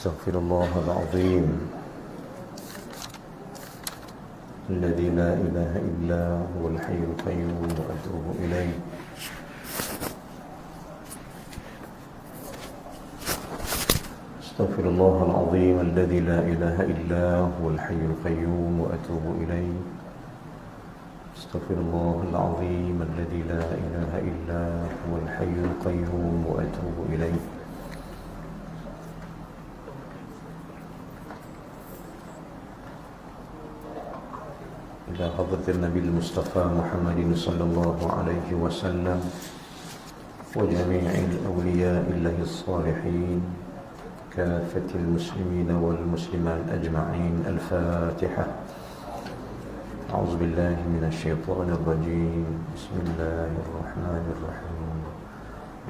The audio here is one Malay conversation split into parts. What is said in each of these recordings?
أستغفر الله العظيم الذي لا إله إلا هو الحي القيوم وأتوب إليه أستغفر الله العظيم الذي لا إله إلا هو الحي القيوم وأتوب إليه أستغفر الله العظيم الذي لا إله إلا هو الحي القيوم وأتوب إليه إلى حضرة النبي المصطفى محمد صلى الله عليه وسلم وجميع الأولياء الله الصالحين كافة المسلمين والمسلمات أجمعين. الفاتحة. أعوذ بالله من الشيطان الرجيم. بسم الله الرحمن الرحيم.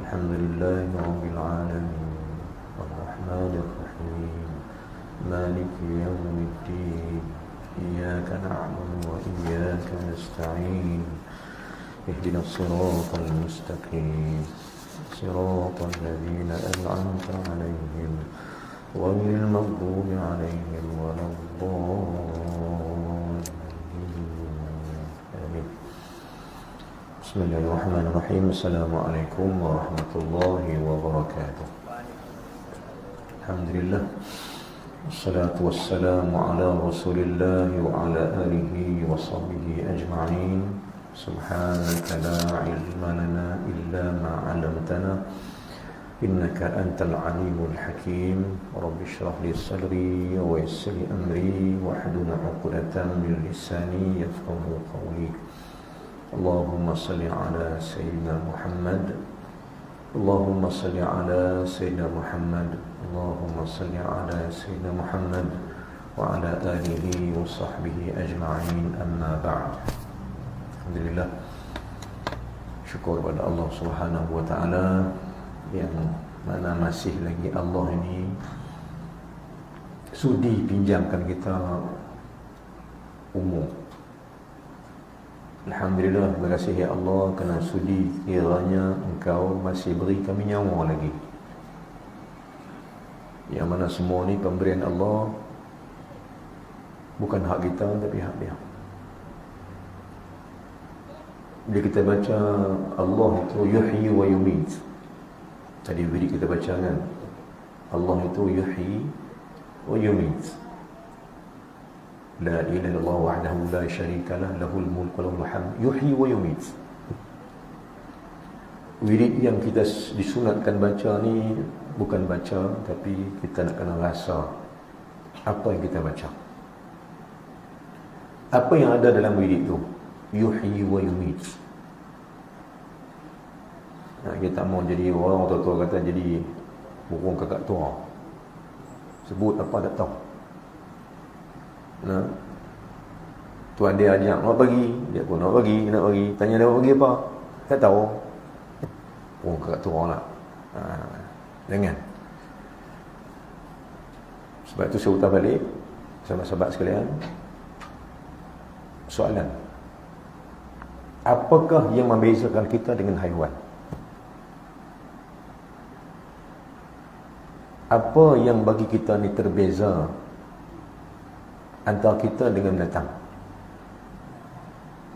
الحمد لله رب العالمين الرحمن الرحيم مالك يوم الدين إياك نعبد وإياك نستعين اهدنا الصراط المستقيم صراط الذين أنعمت عليهم غير المغضوب عليهم ولا الضالين. آمين. بسم الله الرحمن الرحيم. السلام عليكم ورحمة الله وبركاته. الحمد لله والصلاة والسلام على رسول الله وعلى آله وصحبه أجمعين. سبحانك لا علم لنا إلا ما علمتنا إنك أنت العليم الحكيم. رب اشرح لي صدري ويسر لي أمري واحلل عقدة من لساني يفقهوا قولي. اللهم صل على سيدنا محمد. اللهم صل على سيدنا محمد. اللهم صل على سيدنا محمد وعلى آله وصحبه أجمعين. أما بعد. Alhamdulillah, syukur kepada Allah Subhanahu wa taala yang mana masih lagi Allah ini sudi pinjamkan kita umur. Alhamdulillah, terima kasih ya Allah kerana sudi kiranya Engkau masih beri kami nyawa lagi. Yang mana semua ni pemberian Allah, bukan hak kita tapi hak Dia. Bila kita baca Allah itu yuhyi wa yumit, tadi bila kita baca kan, Allah itu yuhyi wa yumit, la ilaha illallah wahdahu la syarika lah, lahul mulku wa lahul hamd, yuhyi wa yumit. Wirid yang kita disunatkan baca ni bukan baca, tapi kita nak kena rasa apa yang kita baca. Apa yang ada dalam wirid tu? Yuhyi wa yumit. Kita tak mau jadi orang tua-tua kata jadi burung kakak tua, sebut apa tak tahu. Tuan dia ajak nak bagi, dia pun nak bagi. Tanya dia nak bagi apa, tak tahu. Burung kakak tua lah. Jangan. Sebab itu saya utar balik sama sahabat sekalian, soalan, apakah yang membezakan kita dengan haiwan? Apa yang bagi kita ni terbeza antara kita dengan binatang?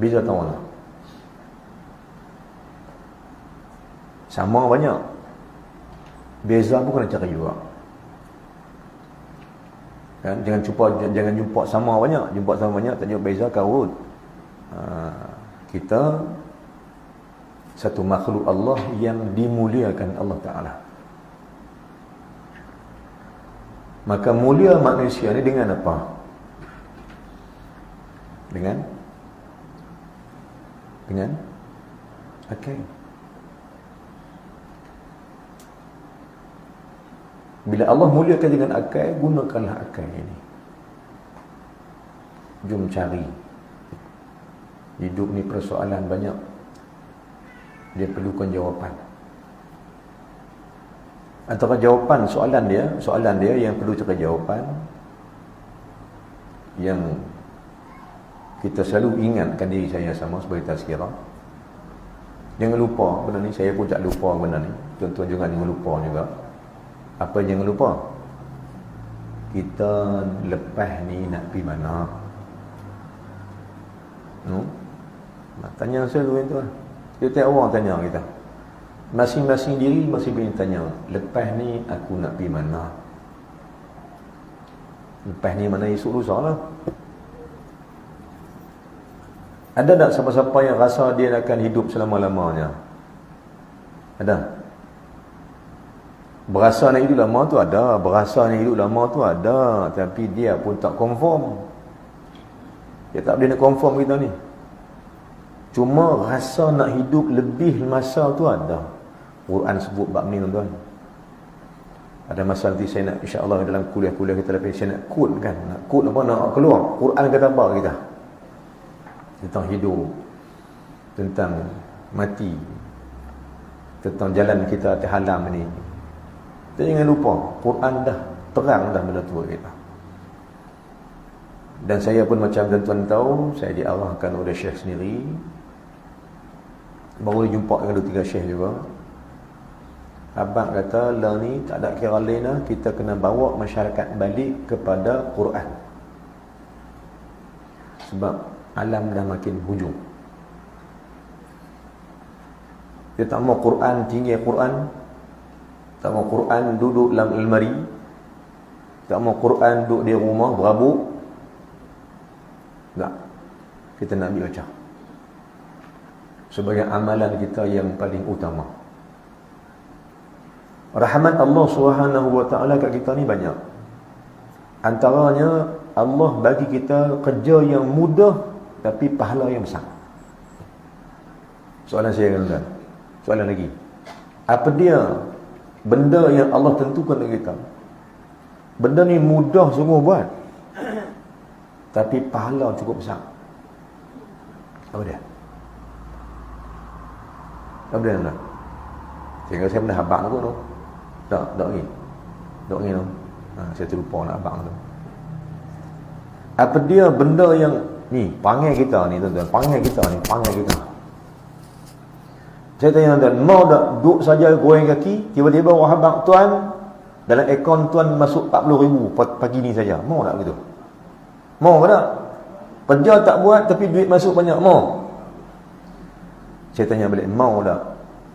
Beza tahu tak? Sama banyak, beza pun kena cari juga kan? Jangan jumpa sama banyak. Jumpa sama banyak tak jumpa beza karut. Kita satu makhluk Allah yang dimuliakan Allah Ta'ala. Maka mulia manusia ni dengan apa? Dengan akal. Bila Allah muliakan dengan akal, gunakanlah akal ini. Jom cari. Hidup ni persoalan banyak, dia perlukan jawapan. Antara jawapan soalan dia yang perlu cari jawapan, yang kita selalu ingatkan diri saya sama sebagai tazkirah. Jangan lupa benda ni, saya pun tak lupa benda ni. Tuan-tuan jangan lupa juga. Apa yang jangan lupa? kita lepas ni nak pergi mana? Nak tanya saya tu. Dia tiap orang tanya kita. Masing-masing diri masih boleh tanya, lepas ni aku nak pergi mana? Lepas ni mana esok lusa lah. Ada tak siapa-siapa yang rasa dia akan hidup selama-lamanya? Ada? Berasa nak hidup lama tu ada, berasa nak hidup lama tu ada, tapi dia pun tak confirm. Dia tak boleh nak confirm kita ni. Cuma rasa nak hidup lebih masa tu ada. Quran sebut bab ni tuan-tuan. Ada masa nanti saya nak, insya-Allah dalam kuliah-kuliah kita lepas saya nak quote kan. Nak quote apa, nak keluar Quran kata apa kita? Tentang hidup, tentang mati, tentang jalan kita atas alam ni. Kita jangan lupa, Quran dah terang dah benda tu kita. Dan saya pun macam tuan-tuan tahu, saya diarahkan oleh Syekh sendiri. Baru jumpa dengan 2-3 Syekh juga. Abang kata, lah ni tak ada kira lain lah, kita kena bawa masyarakat balik kepada Quran. Sebab alam dah makin hujung. Dia tak mau Quran tinggi Quran, tak mau Quran duduk dalam almari, tak mau Quran duduk di rumah berabuk. Tak. Kita nak ambil baca sebagai amalan kita yang paling utama. Rahmat Allah Subhanahu wa taala kat kita ni banyak. Antaranya Allah bagi kita kerja yang mudah tapi pahala yang besar. Soalan saya kan, soalan lagi. Apa dia benda yang Allah tentukan untuk kita? Benda ni mudah sungguh buat, tapi pahala cukup besar. Apa dia? Apa dia nak? Sehingga saya pernah abang tu. Tak lagi. Tak lagi tu. Saya terlupa nak abang tu. Apa dia benda yang ni panggil kita ni tuan-tuan, panggil kita. Saya tanya tuan, mau tak duduk saja goreng kaki, tiba-tiba orang abang tuan dalam akaun tuan masuk 40,000 pagi ni saja. Mau tak begitu? Mau ke tak? Kerja tak buat tapi duit masuk banyak, mau? Saya tanya balik, mau tak?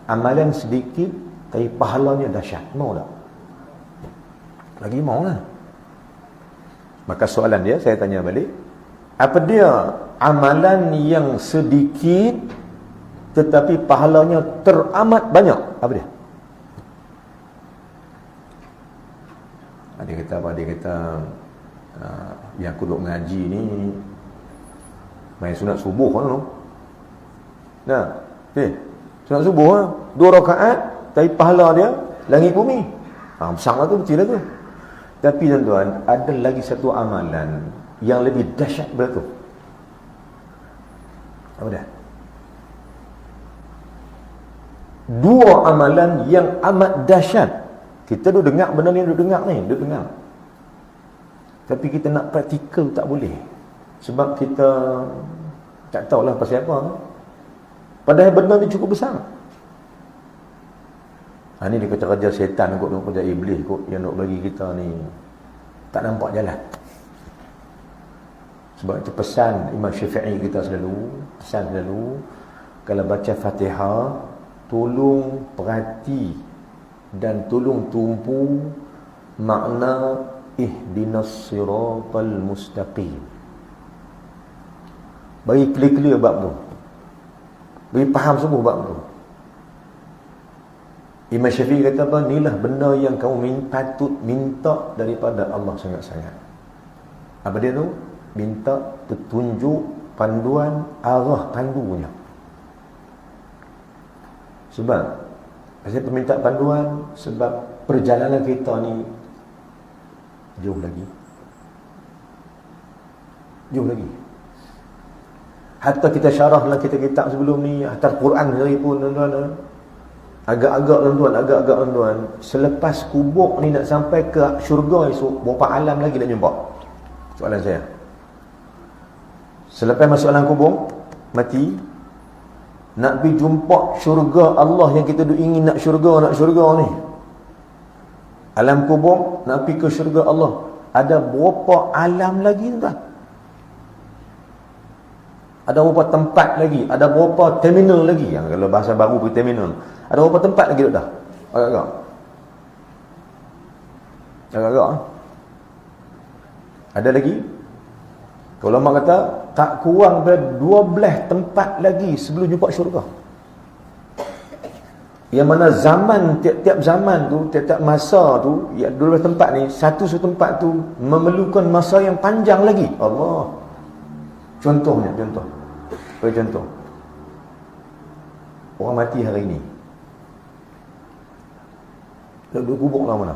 Amalan sedikit tapi pahalanya dahsyat, mau tak? Lagi mau lah. Maka soalan dia, saya tanya balik, apa dia amalan yang sedikit tetapi pahalanya teramat banyak? Apa dia? Dia kata apa? Dia kata yang aku duduk ngaji ni main sunat subuh kan tu. Nah, sunat subuh lah, 2 rakaat tapi pahala dia langit bumi. Besar lah tu, betul lah tu. Tapi tuan-tuan, ada lagi satu amalan yang lebih dahsyat daripada tu. Apa dia? 2 amalan yang amat dahsyat. Kita duk dengar benda ni, duk dengar. Tapi kita nak praktikal tak boleh. Sebab kita tak tahulah pasal apa. Padahal benda ni cukup besar. Ini dia kata kerja setan kot, kerja iblis kot, yang nak bagi kita ni tak nampak jalan. Sebab itu pesan Imam Syafi'i kita selalu kalau baca Fatihah, tolong perhati dan tolong tumpu makna ihdinas siratal mustaqim. Bagi clear bab tu, bagi faham semua bab tu. Imam Syafi'i kata apa? Inilah benda yang kamu patut minta daripada Allah sangat-sangat. Apa dia tu? Minta petunjuk, panduan, arah pandunya. Sebab saya minta panduan sebab perjalanan kita ni jauh lagi. Hatta kita syarah dalam kitab sebelum ni, hatta Quran sendiri pun tuan-tuan, agak-agak tuan-tuan, selepas kubur ni nak sampai ke syurga esok, berapa alam lagi nak jumpa? Soalan saya. Selepas masuk alam kubur, mati, nak pergi jumpa syurga Allah yang kita ingin nak syurga ni. Alam kubur, nak pergi ke syurga Allah. ada berapa alam lagi tuan? Ada berapa tempat lagi? Ada berapa terminal lagi? Yang kalau bahasa baru ke terminal. Ada berapa tempat lagi dah? Agak-agak. Agak-agak. Ada lagi? Kalau ulama kata tak kurang daripada 12 tempat lagi sebelum jumpa syurga. Yang mana zaman, tiap-tiap zaman tu, tiap-tiap masa tu, ya 12 tempat ni, satu tempat tu memerlukan masa yang panjang lagi. Allah. Contohnya, contoh. Orang mati hari ini. Nak duduk kubur lama mana?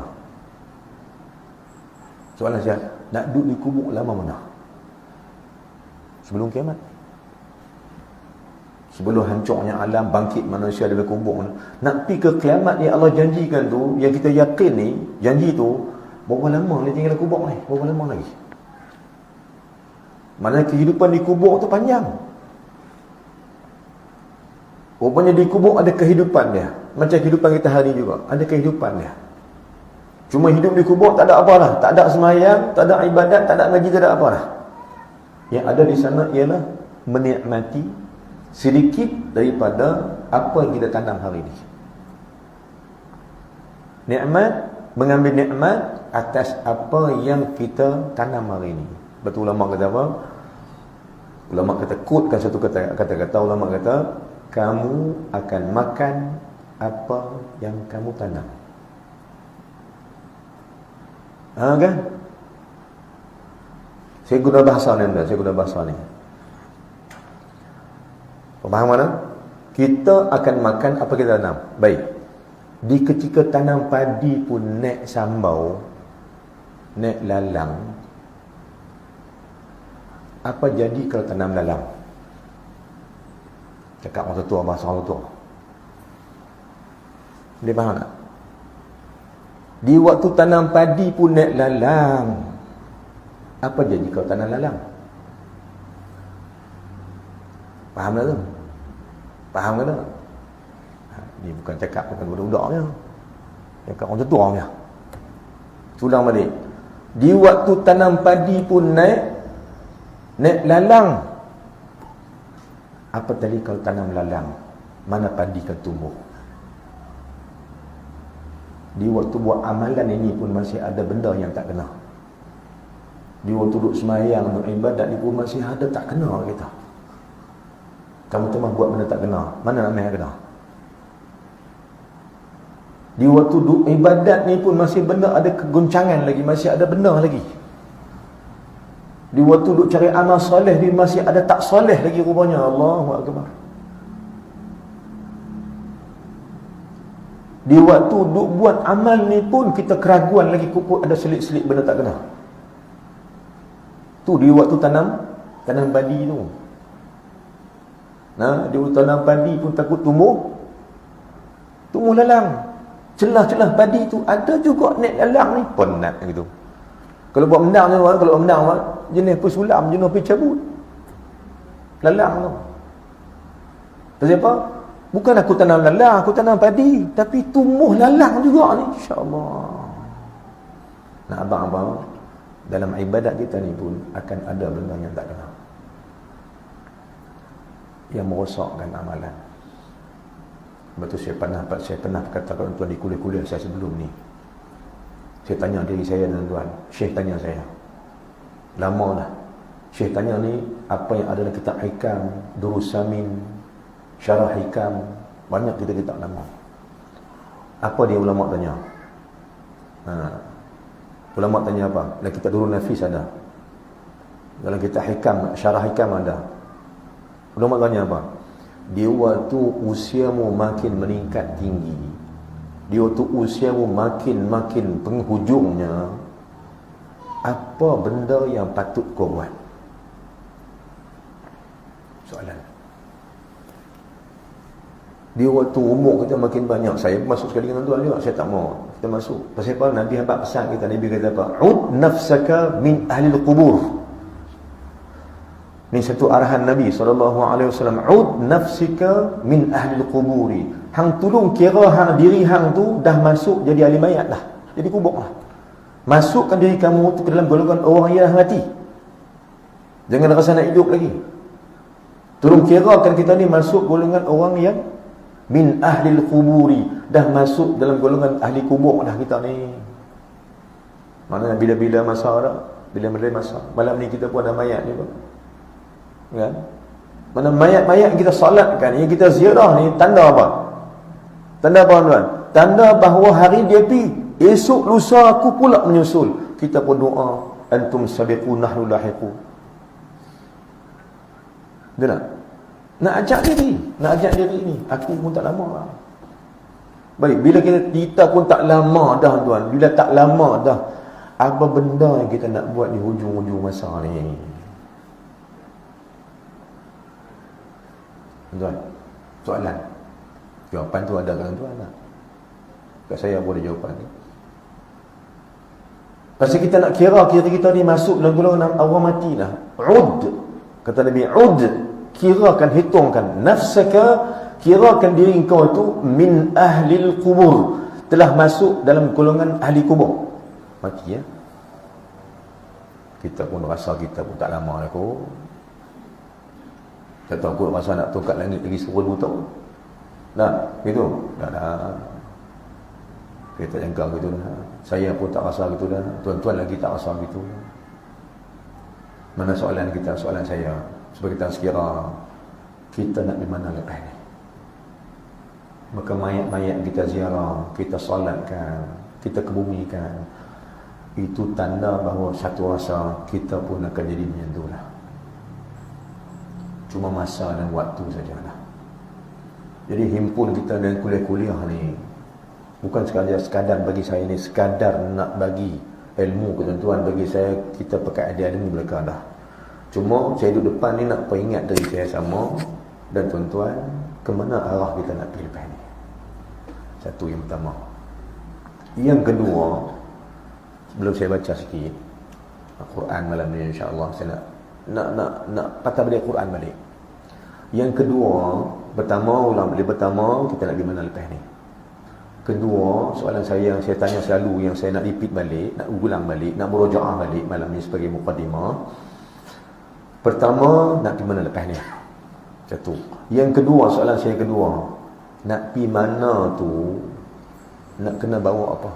Soalan saya, nak duduk di kubur lama mana? Sebelum kiamat. Sebelum hancurnya alam, bangkit manusia dari kubur. Nak pergi ke kiamat ni Allah janjikan tu, yang kita yakin ni, janji tu, berapa lama dia tinggal di kubur ni? Berapa lama lagi? Mana kehidupan di kubur tu panjang. Rupanya di kubur ada kehidupan dia. Macam kehidupan kita hari ni juga. Ada kehidupan dia. Cuma hidup di kubur tak ada apa lah. Tak ada sembahyang, tak ada ibadat, tak ada ngaji, tak ada apa lah. Yang ada di sana ialah menikmati sedikit daripada apa yang kita tanam hari ini. Nikmat, mengambil nikmat atas apa yang kita tanam hari ini. Betul ulama kata apa? Ulama kata, quotekan satu kata-kata ulama kata, kamu akan makan apa yang kamu tanam. Kan? Saya guna bahasa ni. Faham mana? Kita akan makan apa kita tanam. Baik. Di ketika tanam padi pun nek sambau, nek lalang. Apa jadi kalau tanam lalang? Cakap orang tua, bahasa orang tua. Dia faham tak? Di waktu tanam padi pun nek lalang. Apa jadi kalau tanam lalang? Faham tak tu? Faham ke tak? Ni bukan cakap bukan budak-budak je. Cakap orang tua je. Ulang balik. Di waktu tanam padi pun naik lalang. Apa tadi kalau tanam lalang? Mana padi kan tumbuh? Di waktu buat amalan ini pun masih ada benda yang tak kena. Di waktu duduk semayang, duduk ibadat ni pun masih ada tak kena kita. Kamu buat benda tak kena. Mana nak main kena? Di waktu duduk ibadat ni pun masih benda ada kegoncangan lagi, masih ada benda lagi. Di waktu duduk cari amal soleh ni masih ada tak soleh lagi rupanya. Allahu Akbar. Di waktu duduk buat amal ni pun kita keraguan lagi, kukuh ada selit-selit benda tak kena. Tu di waktu tanam padi tu. Di waktu tanam padi pun takut tumbuh lalang. Celah-celah padi tu ada juga nek lalang ni penat gitu. Kalau buat menang ni, kalau menang jenis pesulam, jenis pergi cabut. Lalang tu. Pasal apa? Bukan aku tanam lalang, aku tanam padi, tapi tumbuh lalang juga ni, insya-Allah. Nah, abang-abang, dalam ibadat kita ni pun akan ada benda yang tak kena, yang merosakkan amalan. Betul, saya pernah kata kepada tuan di kuliah-kuliah saya sebelum ni. Saya tanya diri saya dan tuan, Syekh tanya saya. Lama dah. Syekh tanya ni apa yang ada dalam kitab Hikam, Durus Samin, Syarah Hikam, banyak kita lama. Apa dia ulama tanya? Ulama tanya apa? Dalam kitab Durun Nafis ada. Dalam kitab Hikam, Syarah Hikam ada. Ulama tanya apa? Di waktu usiamu makin meningkat tinggi, di waktu usiamu makin penghujungnya, apa benda yang patut kau buat? Soalan. Di waktu umur kita makin banyak, saya masuk sekali dengan tuan juga, saya tak mau kita masuk. Pasal apa? Nabi habaq pesan kita, Nabi kata apa? Ud nafsaka min ahli al-qubur. Ini satu arahan Nabi SAW. Ud nafsika min ahli al-quburi. Hang tolong kira hang diri hang tu dah masuk jadi ahli mayat dah, jadi kubur lah. Masukkan diri kamu tu ke dalam golongan orang yang mati. Jangan rasa nak hidup lagi. Turun kirakan kita ni masuk golongan orang yang min ahlil quburi. Dah masuk dalam golongan ahli kubur dah kita ni. Mana bila-bila masa dah. Bila-bila masa. Malam ni kita pun ada mayat ni pun. Kan? Mana mayat-mayat kita salatkan, yang kita ziarah ni tanda apa? Tanda apa tuan? Tanda bahawa hari dia pi, esok lusa aku pula menyusul. Kita pun doa, antum sabiqun nahnu lahiqun. Betul tak? Nak ajak diri ni. Aku pun tak lama lah. Baik, bila kita pun tak lama dah tuan. Bila tak lama dah, apa benda yang kita nak buat di hujung-hujung masa ni? Tuan, soalan. Jawapan tu ada kat tuan tak? Kat saya boleh jawapan ni. Pasal kita nak kira kita ni masuk dalam golongan orang mati dah. Ud. Kata Nabi, ud. Kirakan, hitungkan. Nafsaka, kirakan diri kau itu min ahlil kubur. Telah masuk dalam golongan ahli kubur. Mati ya. Kita pun rasa kita pun tak lama lah kot. Tak tahu aku rasa nak tongkat langit lagi 10,000 tahun. Nah, gitu. Dah. Kita jangka gitu dah. Saya pun tak rasa gitu dah. Tuan-tuan lagi tak rasa gitu. Mana soalan kita? Soalan saya. Supaya kita sekira kita nak di mana lepas ni. Maka mayat-mayat kita ziarah, kita solatkan, kita kebumikan. Itu tanda bahawa satu rasa kita pun akan jadi macam tu lah. Cuma masa dan waktu sajalah. Jadi himpun kita dan kuliah-kuliah ni bukan sekadar bagi saya ni, sekadar nak bagi ilmu ke tuan-tuan. Bagi saya, kita pakai ada ilmu belakang dah. Cuma saya duduk depan ni nak peringat diri saya sama dan tuan-tuan, ke mana arah kita nak pergi lepas ni. Satu yang pertama. Yang kedua, sebelum saya baca sikit Al-Quran malam ni, insya-Allah saya nak patah balik Quran balik. Yang kedua, pertama kita nak di mana lepas ni. Kedua, soalan saya yang saya tanya selalu, yang saya nak repeat balik, nak ulang balik, nak murojaah balik malam ni sebagai mukadimah. Pertama, nak di mana lepas ni? Satu. Yang kedua, soalan saya kedua, nak pi mana tu, nak kena bawa apa?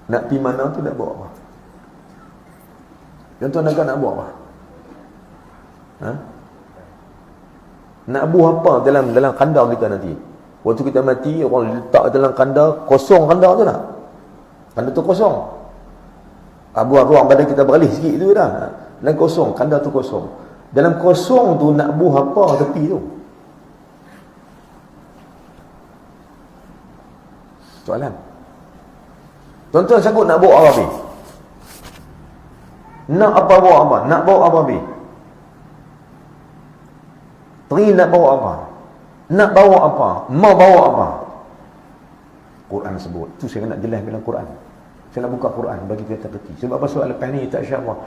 Nak pi mana tu nak bawa apa? Tuan-tuan nak buat apa? Ha? Nak buat apa dalam kandar kita nanti? Waktu kita mati, orang letak dalam kandar, kosong kandar tu tak? Kandar tu kosong. Ruang badan kita beralih sikit tu dah. Dalam kosong, kandar tu kosong. Dalam kosong tu nak buat apa tepi tu? Soalan. Tuan-tuan sanggup nak bawa apa? Nak apa bawa apa? Nak bawa apa bi? Pergi nak bawa apa? Nak bawa apa? Mau bawa apa? Quran sebut. Tu saya nak jelas dalam Quran. Saya nak buka Quran bagi kita kerti. Sebab apa soal lepas ni, tak insya-Allah.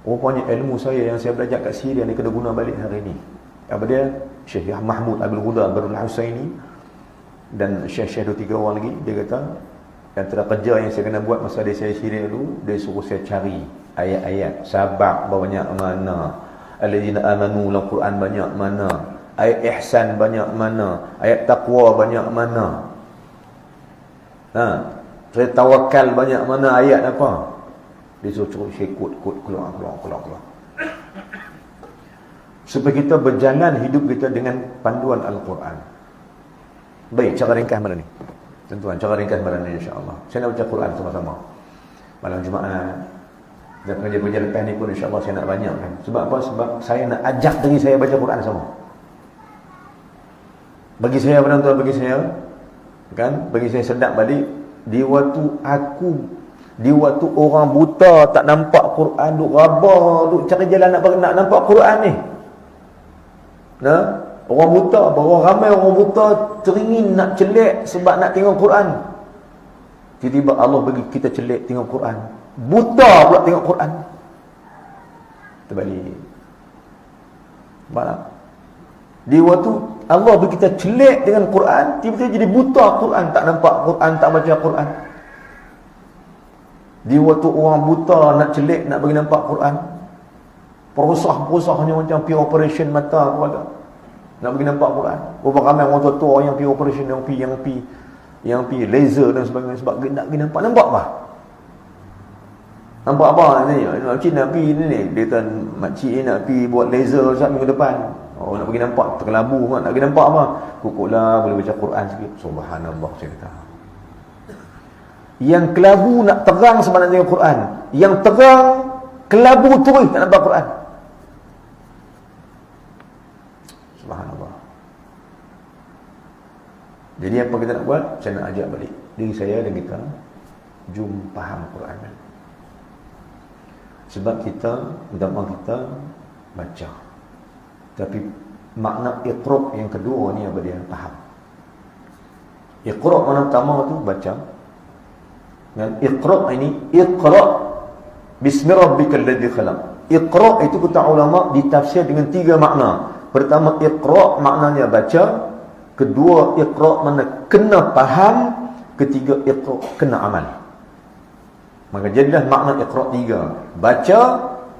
Rupanya ilmu saya yang saya belajar kat Syria ni kena guna balik hari ni. Apa dia? Syekh Mahmud Abdul Huda Barul Husaini dan Syekh 2-3 orang lagi, dia kata antara kerja yang saya kena buat masa saya Syria dulu, dia suruh saya cari ayat-ayat sabar banyak mana, allazina amanu, dalam Quran banyak mana, ayat ihsan banyak mana, ayat taqwa banyak mana, saya tawakal banyak mana, ayat apa. Dia suruh saya keluar. Supaya kita berjalan hidup kita dengan panduan Al-Quran. Baik, cara ringkas mana ni? Tuan-tuan, cara ringkas mana ni insya-Allah. Saya nak baca Quran sama-sama malam Jumaat. Dan kerja-kerja lepas ni pun insya-Allah saya nak banyakkan. Sebab apa? Sebab saya nak ajak diri saya baca Quran sama. Bagi saya, tuan-tuan, bagi saya sedap balik di waktu orang buta tak nampak Quran, duk raba, duk cari jalan nak nampak Quran ni. Orang buta, bahawa ramai orang buta teringin nak celik sebab nak tengok Quran. Tiba-tiba Allah bagi kita celik tengok Quran. Buta pula tengok Quran. Terbalik. Malah di waktu Allah beri kita celik dengan Quran, tiba-tiba jadi buta Quran, tak nampak Quran, tak baca Quran. Di waktu orang buta nak celik, nak bagi nampak Quran, perusah-perusahnya macam pergi operation mata kepada nak bagi nampak Quran. Berapa ramai orang tua-tua yang pergi operation, yang pergi laser dan sebagainya, sebab nak bagi nampak apa? Nampak apa ni? Makcik nak pergi ni, dia kata makcik ni nak pergi buat laser saat minggu depan. Oh, nak bagi nampak terkelabu kan? Nak bagi nampak apa? Kukuklah boleh baca Quran sikit. Subhanallah, saya kata. Yang kelabu nak terang sebenarnya dengan Quran. Yang terang kelabu terus tak nampak Quran. Subhanallah. Jadi apa kita nak buat? Saya nak ajak balik diri saya dan kita, jom faham Quran. Sebab kita, agama kita baca, tapi makna iqra' yang kedua ni apa dia? Faham. Iqra' makna pertama tu baca. Dan iqra' ini, iqra' bismi rabbikal ladzi khalaq. Iqra' itu kata ulama ditafsir dengan 3 makna. Pertama, iqra' maknanya baca. Kedua, iqra' makna kena faham. Ketiga, iqra' kena amal. Maka jadilah makna iqra' 3. Baca,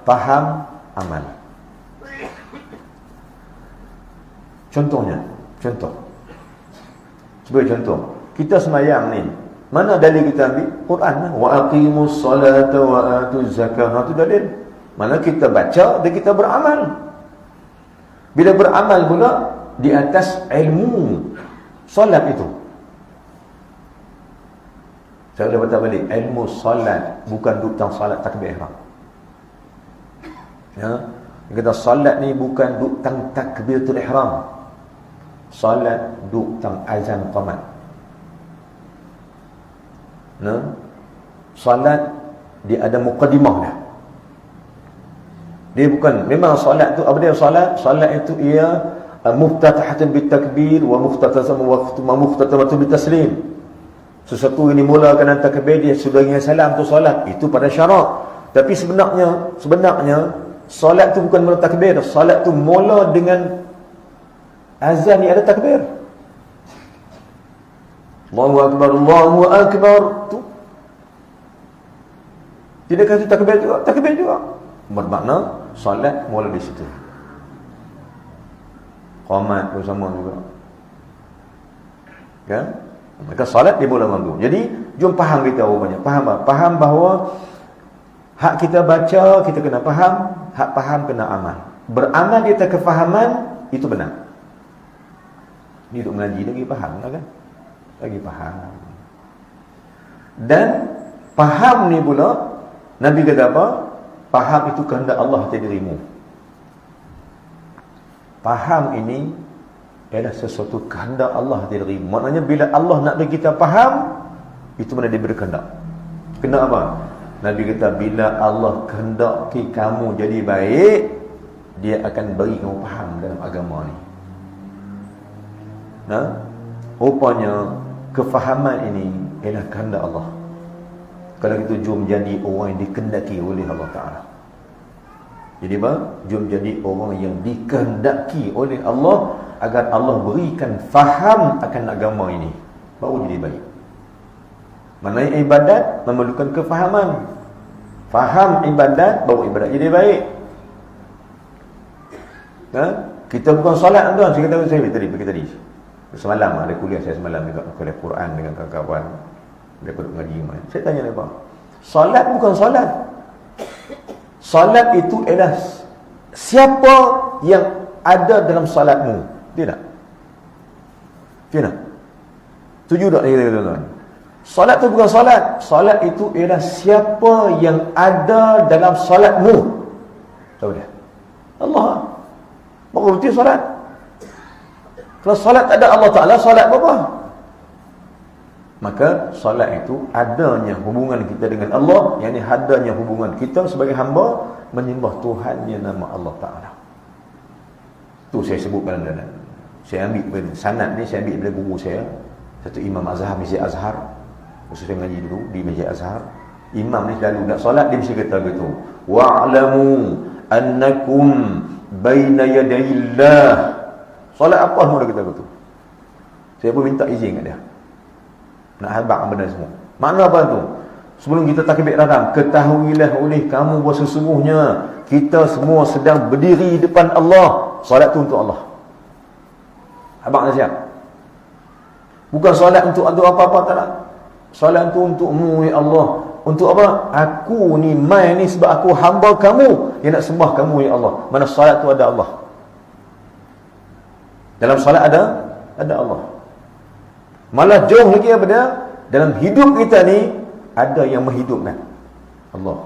faham, amal. Contoh. Sebagai contoh, kita sembahyang ni, mana dalil kita ambil? Quran. Wa aqimus salata wa atuz zakah. Itu dalil. Mana kita baca dan kita beramal. Bila beramal pula di atas ilmu solat itu. Saya dah baca balik, ilmu solat bukan duk tang solat takbir ihram. Ya, kita solat ni bukan duk tang takbiratul ihram. Solat duk tang azan qamat. Nah, solat dia ada muqaddimah dah. Dia bukan, memang solat tu apa dia solat? Solat itu ia muftatahatun bitakbir wa muftatamatun bitaslim. Sesuatu yang dimulakan dengan takbir, dia sudah dengan salam, tu solat. Itu pada syarak. Tapi sebenarnya solat tu bukan mula takbir. Solat tu mula dengan azan ni ada takbir. Allahu akbar, Allahu akbar tu. Tidak kasih takbir juga, takbir juga. Bermakna solat mula di situ. Qamat bersama juga. Kan? Maka solat dia boleh mampu. Jadi jom faham kita rupanya. Faham apa? Faham bahawa hak kita baca kita kena faham, hak faham kena amal. Beramal di atas kefahaman itu benar. Ni duk mengaji lagi faham lah kan? Lagi faham. Dan faham ni pula Nabi kata apa? Faham itu kehendak Allah atas dirimu. Faham ini ialah sesuatu kehendak Allah atas dirimu. Maknanya bila Allah nak bagi kita faham, itu mana dia berkehendak. Kehendak apa? Nabi kata bila Allah kehendaki kamu jadi baik, dia akan bagi kamu faham dalam agama ni. Nah, rupanya kefahaman ini ialah kehendak Allah. Kalau kita jom jadi orang yang dikehendaki oleh Allah Ta'ala. Jadi apa? Jom jadi orang yang dikehendaki oleh Allah agar Allah berikan faham akan agama ini. Baru jadi baik. Maknanya ibadat memerlukan kefahaman. Faham ibadat, baru ibadat jadi baik. Ha? Kita bukan solat tuan. Saya kata saya pergi tadi. Semalam ada kuliah saya semalam juga, kuliah Quran dengan kawan-kawan. Dia perlu ngaji mana. Saya tanya mereka, solat bukan solat. Solat itu ialah siapa yang ada dalam solatmu. Dia tak? Dia tak? Setuju tak dia tuan-tuan? Solat itu bukan solat. Solat itu ialah siapa yang ada dalam solatmu. Tahu dia? Allah. Baru betul solat. Kalau solat tak ada Allah Ta'ala, solat apa? Maka solat itu adanya hubungan kita dengan Allah, yang ini adanya hubungan kita sebagai hamba menyembah Tuhan yang nama Allah Ta'ala. Tu saya sebut dalam saya ambil sanad ni, saya ambil dari guru saya, satu Imam Azhar, Masjid Azhar. Masa saya mengaji dulu di Masjid Azhar, imam ni selalu nak solat dia mesti kata gitu, wa'lamu annakum baina yadayillah Solat apa semua dah kita betul. Saya pun minta izin kat dia. Nak habaq benda semua. Makna apa tu? Sebelum kita takbir ihram, ketahuilah oleh kamu bahawa sesungguhnya kita semua sedang berdiri depan Allah. Solat tu untuk Allah. Habaq dah siap. Bukan solat untuk apa-apa, tak nak. Solat tu untukmu ya Allah. Untuk apa? Aku ni mai ni sebab aku hamba kamu yang nak sembah kamu ya Allah. Mana solat tu ada Allah. Dalam solat ada Allah. Malah jauh lagi daripada dalam hidup kita ni ada yang menghidupkan Allah.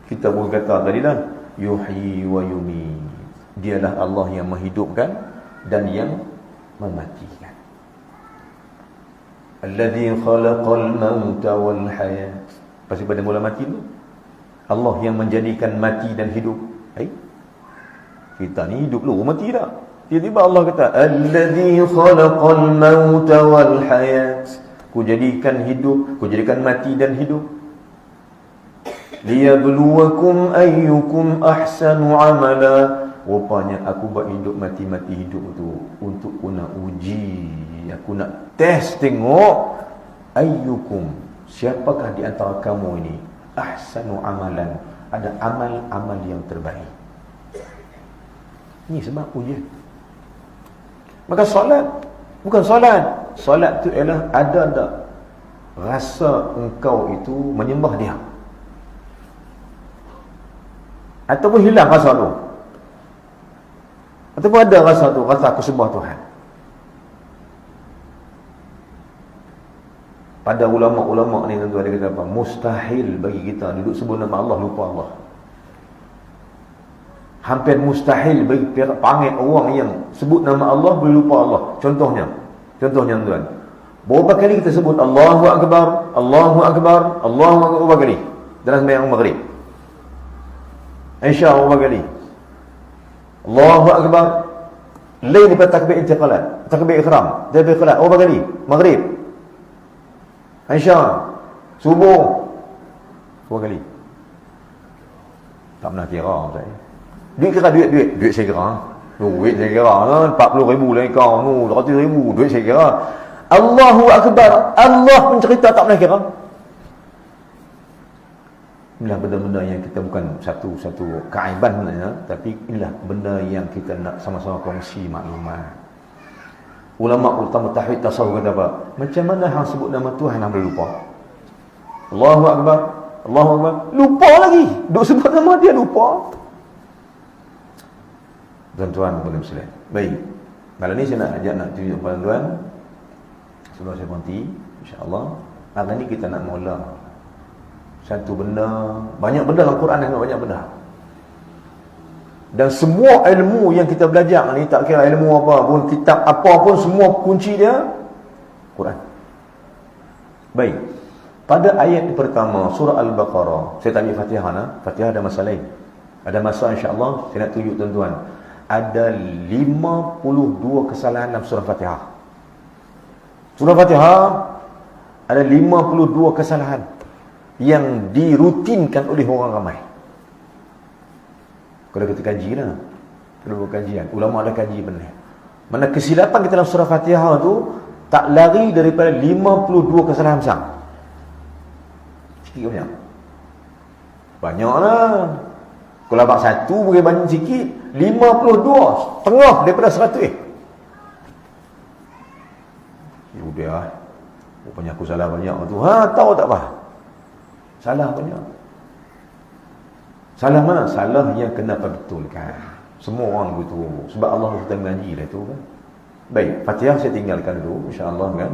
Kita pun kata tadi dah, yuhyi wa yumiit. Dialah Allah yang menghidupkan dan yang mematikan. Alladzi khalaqal mauta wal hayat. Pasti pada mula mati tu Allah yang menjadikan mati dan hidup. Kita ni hidup dulu, mati dah. Tiba-tiba Allah kata, Alladzi khalaqal mauta wal hayat. Ku jadikan hidup, ku jadikan mati dan hidup. Liyabluwakum ayyukum ahsanu amala. Rupanya aku buat hidup mati hidup tu untuk ku nak uji, aku nak test tengok ayyukum, siapakah di antara kamu ini ahsanu amalan, ada amal-amal yang terbaik. Ini sebab ujian. Maka solat bukan solat. Solat tu ialah ada tak rasa engkau itu menyembah dia, ataupun hilang rasa tu, ataupun ada rasa tu, rasa aku sembah Tuhan. Pada ulama-ulama ni tentu ada kata apa? Mustahil bagi kita duduk sebut nama Allah lupa Allah. Hampir mustahil bagi panggil orang yang sebut nama Allah boleh lupa Allah. Contohnya tuan, berapa kali kita sebut Allahu Akbar, Allahu Akbar, Allahu Akbar, berapa kali dalam sembahyang maghrib? Isya berapa kali? Allahu Akbar. Lain daripada takbir intiqalat, takbir ihram, takbir ikhlas, berapa kali? Maghrib, Isya, subuh, berapa kali? Tak pernah kira saya. Duit saya kira. Duit saya kira 40,000 lah kau tu, 100,000 duit saya kira. Allahu Akbar, Allah pun cerita tak pernah kira. Inilah benda-benda yang kita bukan satu keaiban sebenarnya, tapi inilah benda yang kita nak sama-sama kongsi maklumat. Ulama utama tahwid tasawuf kata apa? Macam mana hang sebut nama Tuhan hang boleh lupa? Allahu Akbar, Allahu Akbar, lupa lagi. Duk sebut nama dia lupa. Tuan-tuan boleh Muslim. Baik. Malam ni saya nak tunjuk kepada tuan sebelum saya berhenti, insya-Allah. Hari ni kita nak mula satu benda, banyak benda dalam Quran ada banyak benda. Dan semua ilmu yang kita belajar ni, tak kira ilmu apa pun, kitab apa pun, semua kunci dia Quran. Baik. Pada ayat pertama surah Al-Baqarah, saya tak ambil Fatihah nah. Fatihah ada masa lain. Ada masa insya-Allah saya nak tunjuk tuan-tuan. Ada 52 kesalahan dalam surah Fatihah. Surah Fatihah ada 52 kesalahan yang dirutinkan oleh orang ramai. Kalau kita kaji lah, kalau kajian, ulama ada kaji benar. Mana kesilapan kita dalam surah Fatihah tu tak lari daripada 52 kesalahan besar. Sikit banyak? Banyaklah. Kalau abang satu boleh banyak sikit, 52 setengah daripada 100. Sudah. Rupanya aku salah banyak tu. Tahu tak apa? Salah banyak. Salah mana? Salah yang kena betulkan. Semua orang begitu. Sebab Allah sudah mengaji lah itu kan. Baik, Fatihah saya tinggalkan dulu insya-Allah kan.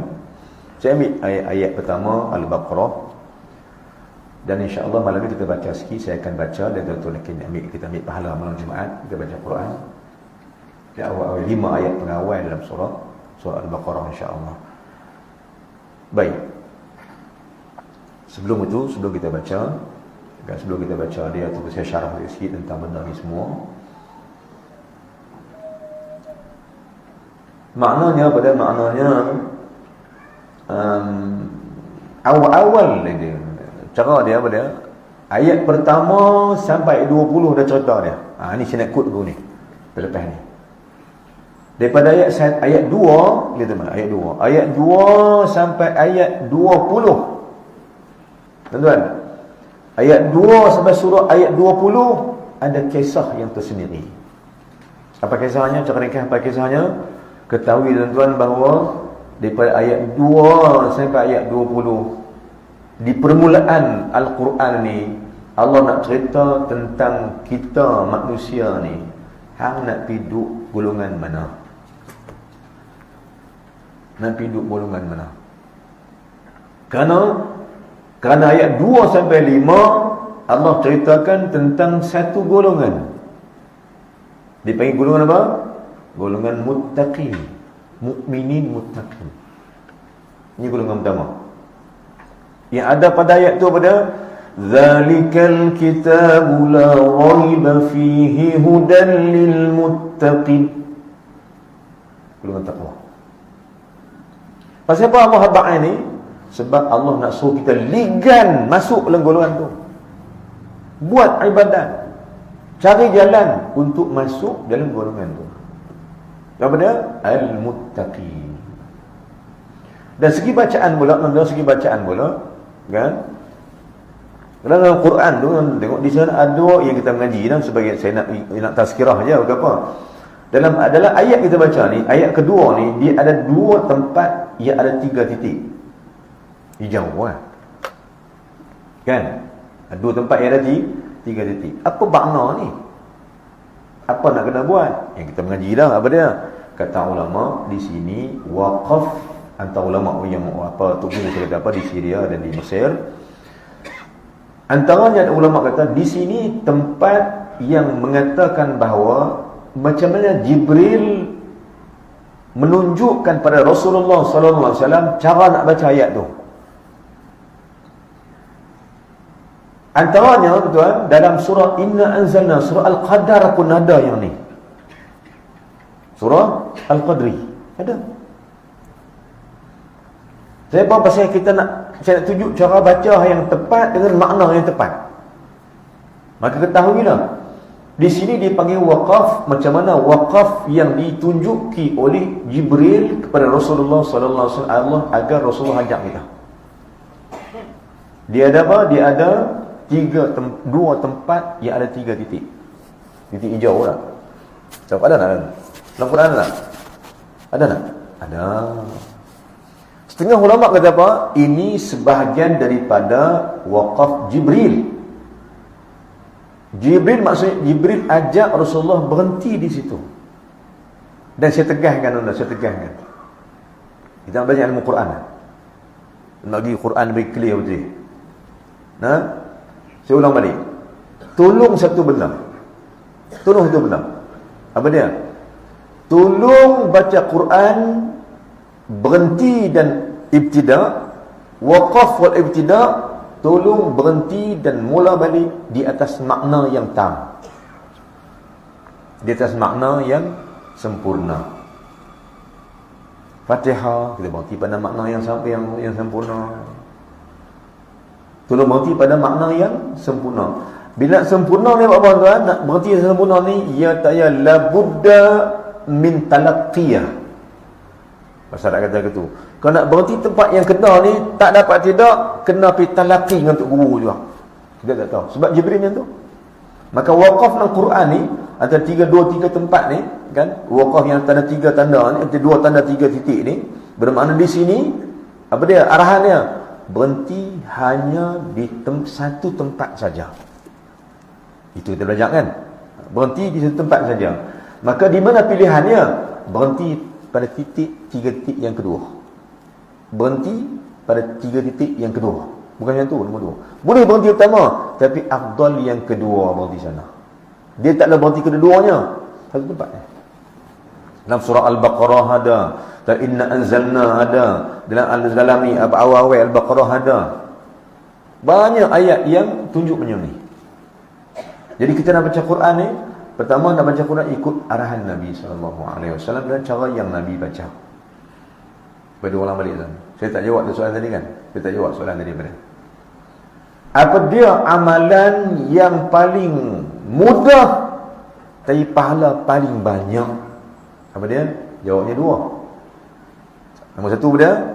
Saya ambil ayat pertama Al-Baqarah. Dan insya-Allah malam ni kita baca sikit, saya akan baca dan tuan-tuan kita ambil pahala malam Jumaat kita baca Quran. Ya awal 5 ayat pengawal dalam surah Al-Baqarah insya-Allah. Baik. Sebelum kita baca, sebelum kita baca dia tu saya syarah sikit tentang benda ni semua. Maknanya awal-awal dia. Cara dia apa dia? Ayat pertama sampai 20 dah cerita dia. Ni saya nak quote dulu ni. Lepas ni. Daripada ayat 2, lihat teman, ayat 2. Ayat 2 sampai ayat 20. Tuan-tuan, ayat 2 sampai surah ayat 20 ada kisah yang tersendiri. Apa kisahnya? Cakap ringkas apa kisahnya? Ketahui tuan-tuan bahawa daripada ayat 2 sampai ayat 20 di permulaan Al-Quran ni, Allah nak cerita tentang kita manusia ni, hang nak piduk golongan mana? Nak piduk golongan mana? Kerana ayat 2 sampai 5 Allah ceritakan tentang satu golongan. Dipanggil golongan apa? Golongan muttaqin, mukminin muttaqin. Ini golongan pertama. Yang ada pada ayat tu pada zalikal kitabu la raiba fihi hudan lil muttaqin. Golongan takwa. Pasal apa Allah habaq ini? Sebab Allah nak suruh kita ligan masuk dalam golongan tu. Buat ibadat, cari jalan untuk masuk dalam golongan tu. Apa dia? Al-Muttaqin. Dan segi bacaan pula, kan? Dalam Quran tu, tengok di sana ada yang kita mengaji dan sebagai saya nak tazkirah aja ke apa. Dalam ayat kita baca ni, ayat kedua ni, dia ada 2 tempat yang ada 3 titik. Hijau lah. Kan? 2 tempat yang ada 3 titik. Apa makna ni? Apa nak kena buat? Yang kita mengaji dah, apa dia? Kata ulama di sini waqaf, antara ulama yang apa tubuh kata apa di Syria dan di Mesir. Antaranya ulama kata di sini tempat yang mengatakan bahawa macam mana Jibril menunjukkan pada Rasulullah sallallahu alaihi wasallam cara nak baca ayat tu. Antaranya tuan, dalam surah Inna Anzalna, surah Al-Qadar pun ada yang ni. Surah Al-Qadri ada. Saya faham pasal saya nak tunjuk cara baca yang tepat dengan makna yang tepat. Maka ketahuilah, di sini dipanggil waqaf. Macam mana waqaf yang ditunjuki oleh Jibril kepada Rasulullah sallallahu alaihi wasallam agar Rasulullah ajak kita. Dia ada apa? Dia ada 2 tempat yang ada 3 titik. Titik hijau lah. So, ada tak? Dalam Quran ada tak? Ada tak? Ada. Setengah ulama kata apa? Ini sebahagian daripada waqaf Jibril. Jibril maksudnya Jibril ajak Rasulullah berhenti di situ. Dan saya tegaskan. Kita nak belajar ilmu Quran. Nak bagi Quran lebih clear betul. Nah, saya ulang balik. Tolong satu benda. Apa dia? Tolong baca Quran berhenti dan ibtida', waqaf wal ibtida', tolong berhenti dan mula balik di atas makna yang tam. Di atas makna yang sempurna. Fatihah kita berhenti pada makna yang sempurna. Tolong berhenti pada makna yang sempurna. Bila sempurna ni apa tuan? Nak berhenti sempurna ni, ya ta'ya la budda min talaqqiyah. Pasal nak kata gitu. Kalau nak berhenti tempat yang kena ni, tak dapat tidak, kena pergi talaqi dengan Tok Guru juga. Kita tak tahu. Sebab Jibril macam tu. Maka waqaf dalam Quran ni, antara 2-3 tempat ni, kan? Waqaf yang tanda 3 tanda ni, antara 2 tanda 3 titik ni, bermakna di sini, apa dia? Arahannya, berhenti hanya di satu tempat saja. Itu kita belajar kan? Berhenti di satu tempat saja. Maka di mana pilihannya? Berhenti pada 3 titik yang kedua. Berhenti pada 3 titik yang kedua. Bukan yang tu, nombor 2. Boleh berhenti pertama, tapi afdal yang kedua berhenti sana. Dia tak ada berhenti kedua-duanya. Satu tempat. Dalam surah Al-Baqarah ada, dalam Inna Anzalna ada, dalam ni awal-awal Al-Baqarah ada. Banyak ayat yang tunjuk macam ni. Jadi kita nak baca Quran ni, pertama nak baca Quran ikut arahan Nabi SAW dan cara yang Nabi baca. Pada ulang balik kan. Saya tak jawab soalan tadi kan? Saya tak jawab soalan tadi pada. Apa dia amalan yang paling mudah tapi pahala paling banyak? Apa dia? Jawabnya dua. Nombor satu dia,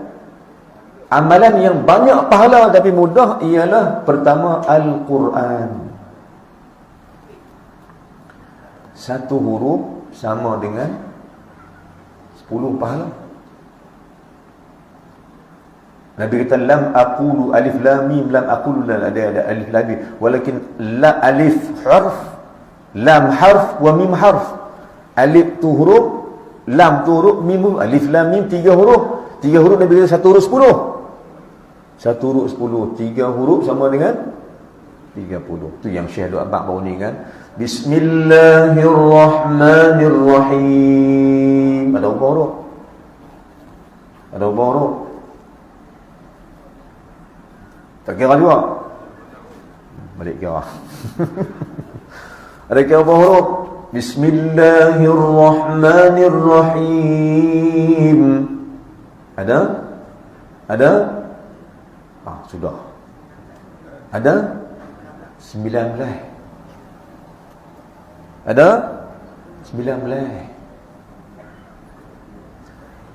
amalan yang banyak pahala tapi mudah ialah pertama Al-Quran. Satu huruf sama dengan 10 pahala. Nabi kata lam aqulu alif lam mim, lam aqulu la, ada alif lam mim, walakin la alif harf, lam harf wa mim harf. Alif tu huruf, lam tu huruf, mim, alif lam mim 3 huruf. 3 huruf Nabi kata 1 huruf 10. 1 huruf 10, 3 huruf sama dengan 30. Tu yang Syekh Abdul Abad baru ni kan. Bismillahirrahmanirrahim. Ada berapa huruf? Ada berapa huruf? Tak kira juga. Balik kira. Ada kira berapa huruf? Bismillahirrahmanirrahim. Ada? Ada? Sudah. Ada? 19. Ada? 19.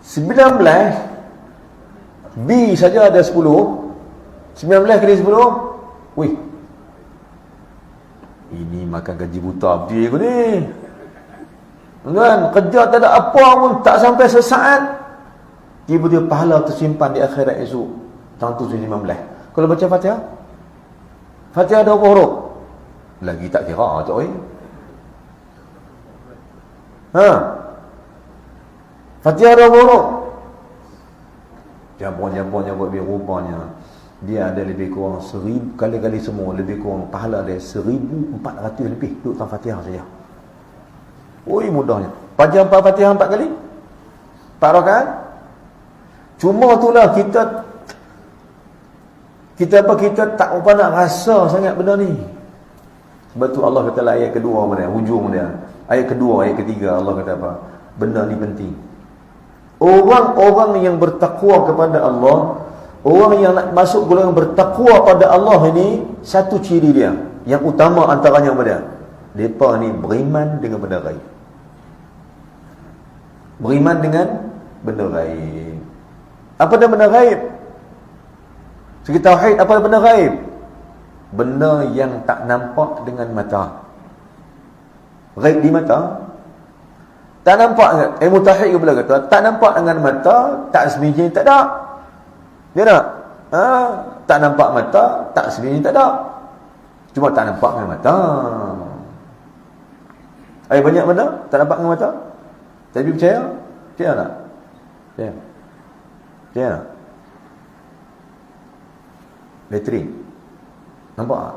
19. B saja ada 10. 19 kali 10. Wih. Ini makan gaji buta abdi aku ni. Kan? Kerja tak ada apa pun, tak sampai sesaat. Tiba-tiba pahala tersimpan di akhirat esok. Tahun 715. Kalau baca Fatihah? Fatihah ada berapa huruf? Lagi tak kira tak oi. Fatihah ada berapa huruf? Jabon-jabonnya buat rupanya dia ada lebih kurang 1000 kali-kali semua, lebih kurang pahala dia 1400 lebih duduk dalam Fatihah saja. Oi mudahnya. Baca 4 Fatihah 4 kali. 4 rakaat. Cuma itulah kita tak apa nak rasa sangat benda ni. Sebab tu Allah kata ayat kedua mana, hujung dia. Ayat kedua, ayat ketiga Allah kata apa? Benda ni penting. Orang-orang yang bertakwa kepada Allah, orang yang nak masuk golongan bertakwa pada Allah ini, satu ciri dia yang utama antaranya apa dia? Depa ni beriman dengan benda gaib. Beriman dengan benda gaib. Apa dia benda gaib? Segi tauhid, apa benda gaib? Benda yang tak nampak dengan mata. Gaib di mata. Tak nampak. Ilmu tauhid ke pula kata, tak nampak dengan mata, tak semiji tak ada. Ya tak? Tak nampak mata, tak semiji tak ada. Cuma tak nampak dengan mata. Ada banyak benda tak nampak dengan mata. Tapi percaya? Percaya tak? Percaya? Percaya tak? Elektrik. Nampak tak?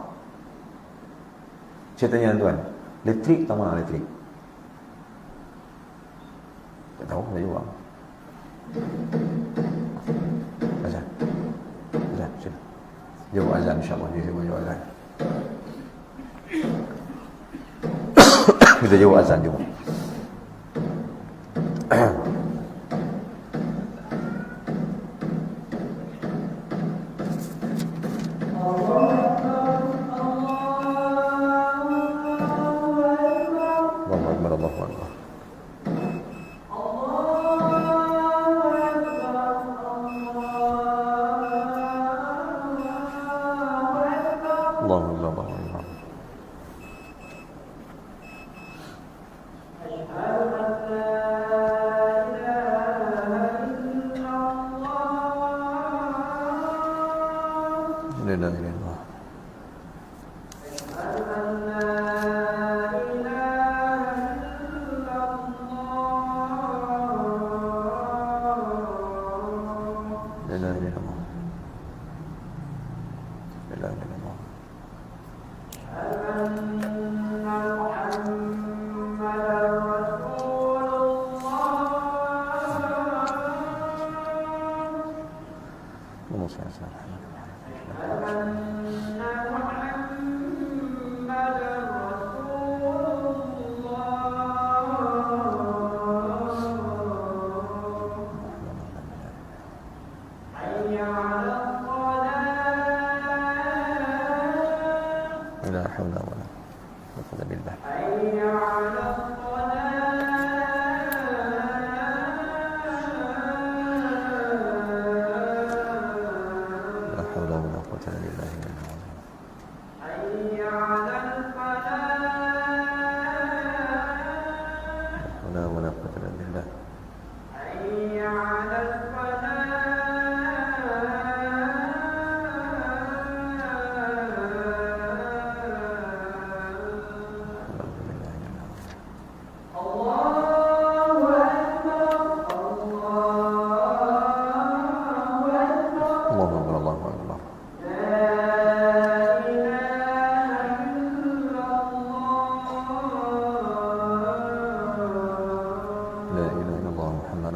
Saya tanya tuan, elektrik tak mana elektrik? Tak tahu, saya jawab. Azan. Azan, sila. Jawab azan insyaAllah. Dia jawab azan. Kita jawab azan juga.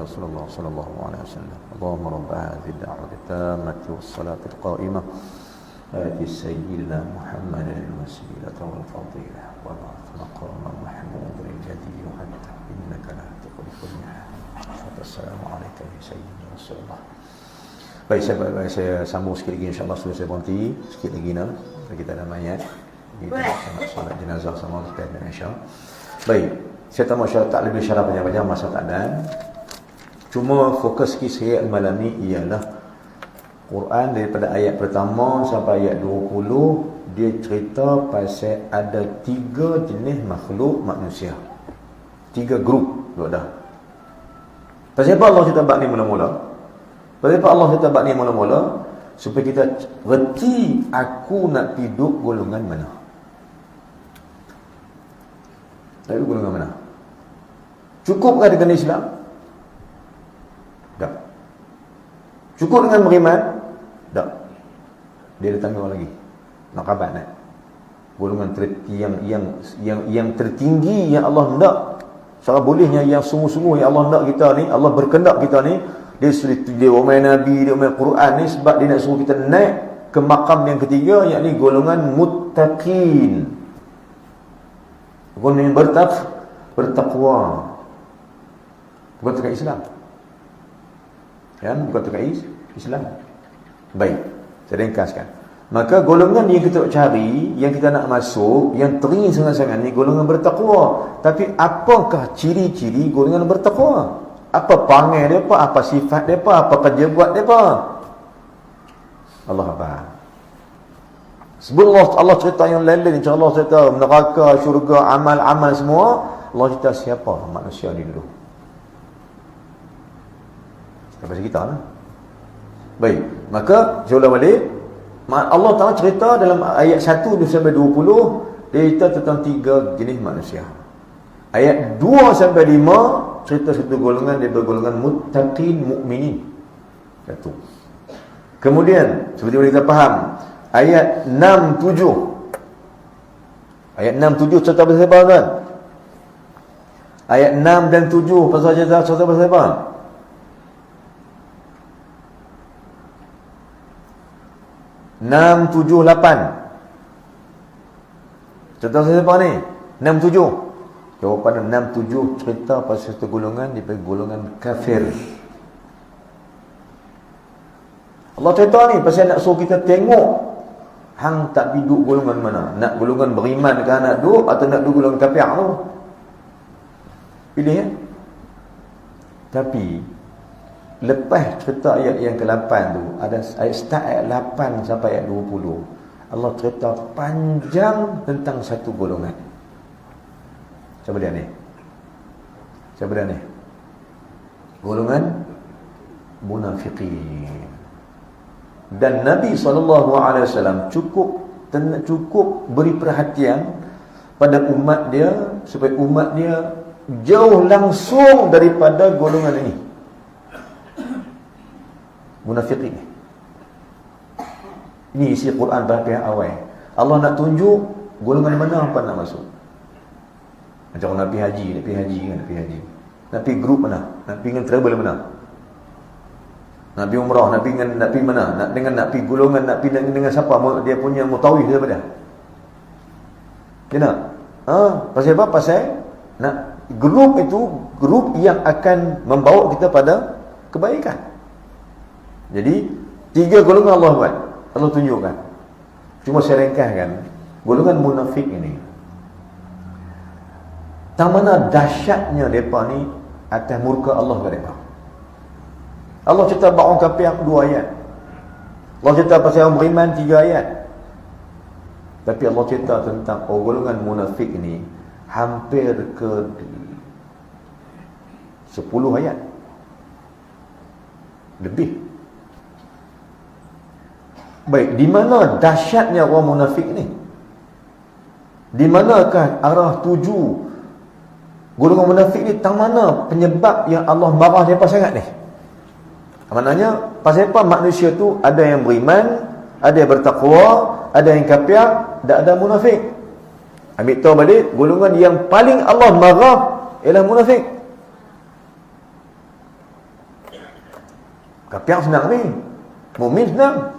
على رسول الله صلى الله عليه وسلم. اللهم رب هذه الدعوة التامة والصلاة القائمة آت سيدنا محمد الوسيلة والفضيلة وبعث مقاما محمودا الذي وعدته إنك لا تخلف الميعاد. Assalamualaikum warahmatullahi wabarakatuh. Baik, saya sambung sikit lagi, insyaAllah sudah saya berhenti sikit lagi nak. Kita ada mayat, kita nak solat jenazah sama kita ada insyaAllah. Baik, saya tak mau tak lebih syarah banyak-banyak, masa tak ada. Cuma fokus saya malam ni ialah Quran daripada ayat pertama sampai ayat 20. Dia cerita pasal ada 3 jenis makhluk manusia, 3 grup dah. Pasal apa Allah cerita bab ni mula-mula? Pasal apa Allah cerita bab ni mula-mula? Supaya kita reti aku nak hidup golongan mana. Nak hidup golongan mana? Cukupkah dengan Islam? Tak. Cukup dengan beriman? Tak. Dia ada tanggung lagi. Nak kabat nak. Golongan yang tertinggi yang Allah hendak. Secara bolehnya yang sungguh-sungguh yang Allah hendak kita ni, Allah berkehendak kita ni, dia umai Nabi, dia umai Quran ni sebab dia nak suruh kita naik ke makam yang ketiga, yakni golongan muttaqin. Golongan yang bertakwa. Bukan terkait Islam. Ya, bukan terkait Islam. Baik, saya ringkaskan. Maka golongan yang kita cari, yang kita nak masuk, yang teringin sangat-sangat ni golongan bertakwa. Tapi apakah ciri-ciri golongan bertakwa? Apa perangai mereka, apa sifat mereka, apa kerja buat mereka? Allah faham. Sebelum Allah cerita yang lain-lain, insya Allah cerita neraka, syurga, amal-amal semua, Allah cerita siapa manusia ni dulu. Sampai kita lah. Baik, maka saya ulang balik. Allah Ta'ala cerita dalam ayat 1 sampai 20, dia cerita tentang 3 jenis manusia. Ayat 2 sampai 5 cerita satu golongan, dia bergolongan muttaqin mu'minin. Satu. Kemudian seperti mana kita faham, ayat 6 7. Ayat 6 7 cerita pasal siapa kan? Ayat 6 dan 7 pasal cerita pasal siapa? 6, 7, 8. Cerita pasal siapa ni? 6, 7. Jawapan 6, 7 cerita pasal satu golongan, dia panggil golongan kafir. Allah cerita ni pasal nak suruh kita tengok hang tak duduk golongan mana. Nak golongan beriman ke nak duduk, atau nak duduk golongan kafir tu. Pilih ya. Tapi lepas cerita ayat yang ke-8 tu, ada ayat start ayat 8 sampai ayat 20. Allah cerita panjang tentang satu golongan. Siapa dia ni? Siapa dia ni? Golongan munafiqin. Dan Nabi SAW cukup beri perhatian pada umat dia, supaya umat dia jauh langsung daripada golongan ini, munafiqin. Ini isi Quran pada pihak awal. Allah nak tunjuk golongan mana apa nak masuk. Macam nak pergi haji, nak pergi haji. Nak pergi grup mana? Nak pergi dengan travel mana? Nak pergi umrah, nak pergi mana? Nak pergi golongan, nak pergi dengan siapa? Dia punya mutawif siapa dia? Dia nak? Pasal apa? Pasal nak grup itu, grup yang akan membawa kita pada kebaikan. Jadi 3 golongan Allah buat, Allah tunjukkan. Cuma saya ringkaskan golongan munafik ini, tang mana dahsyatnya mereka ni atas murka Allah kepada mereka. Allah cerita bab orang kafir 2 ayat. Allah cerita pasal orang beriman 3 ayat. Tapi Allah cerita tentang golongan munafik ini hampir ke 10 ayat lebih. Baik, di mana dahsyatnya orang munafik ni? Di manakah arah tuju golongan munafik ni? Tang mana penyebab yang Allah marah mereka sangat ni? Maknanya pasal apa manusia tu ada yang beriman, ada yang bertakwa, ada yang kafir, tak ada munafik. Ambil tahu balik, golongan yang paling Allah marah ialah munafik. Kafir senang ni. Mukmin senang.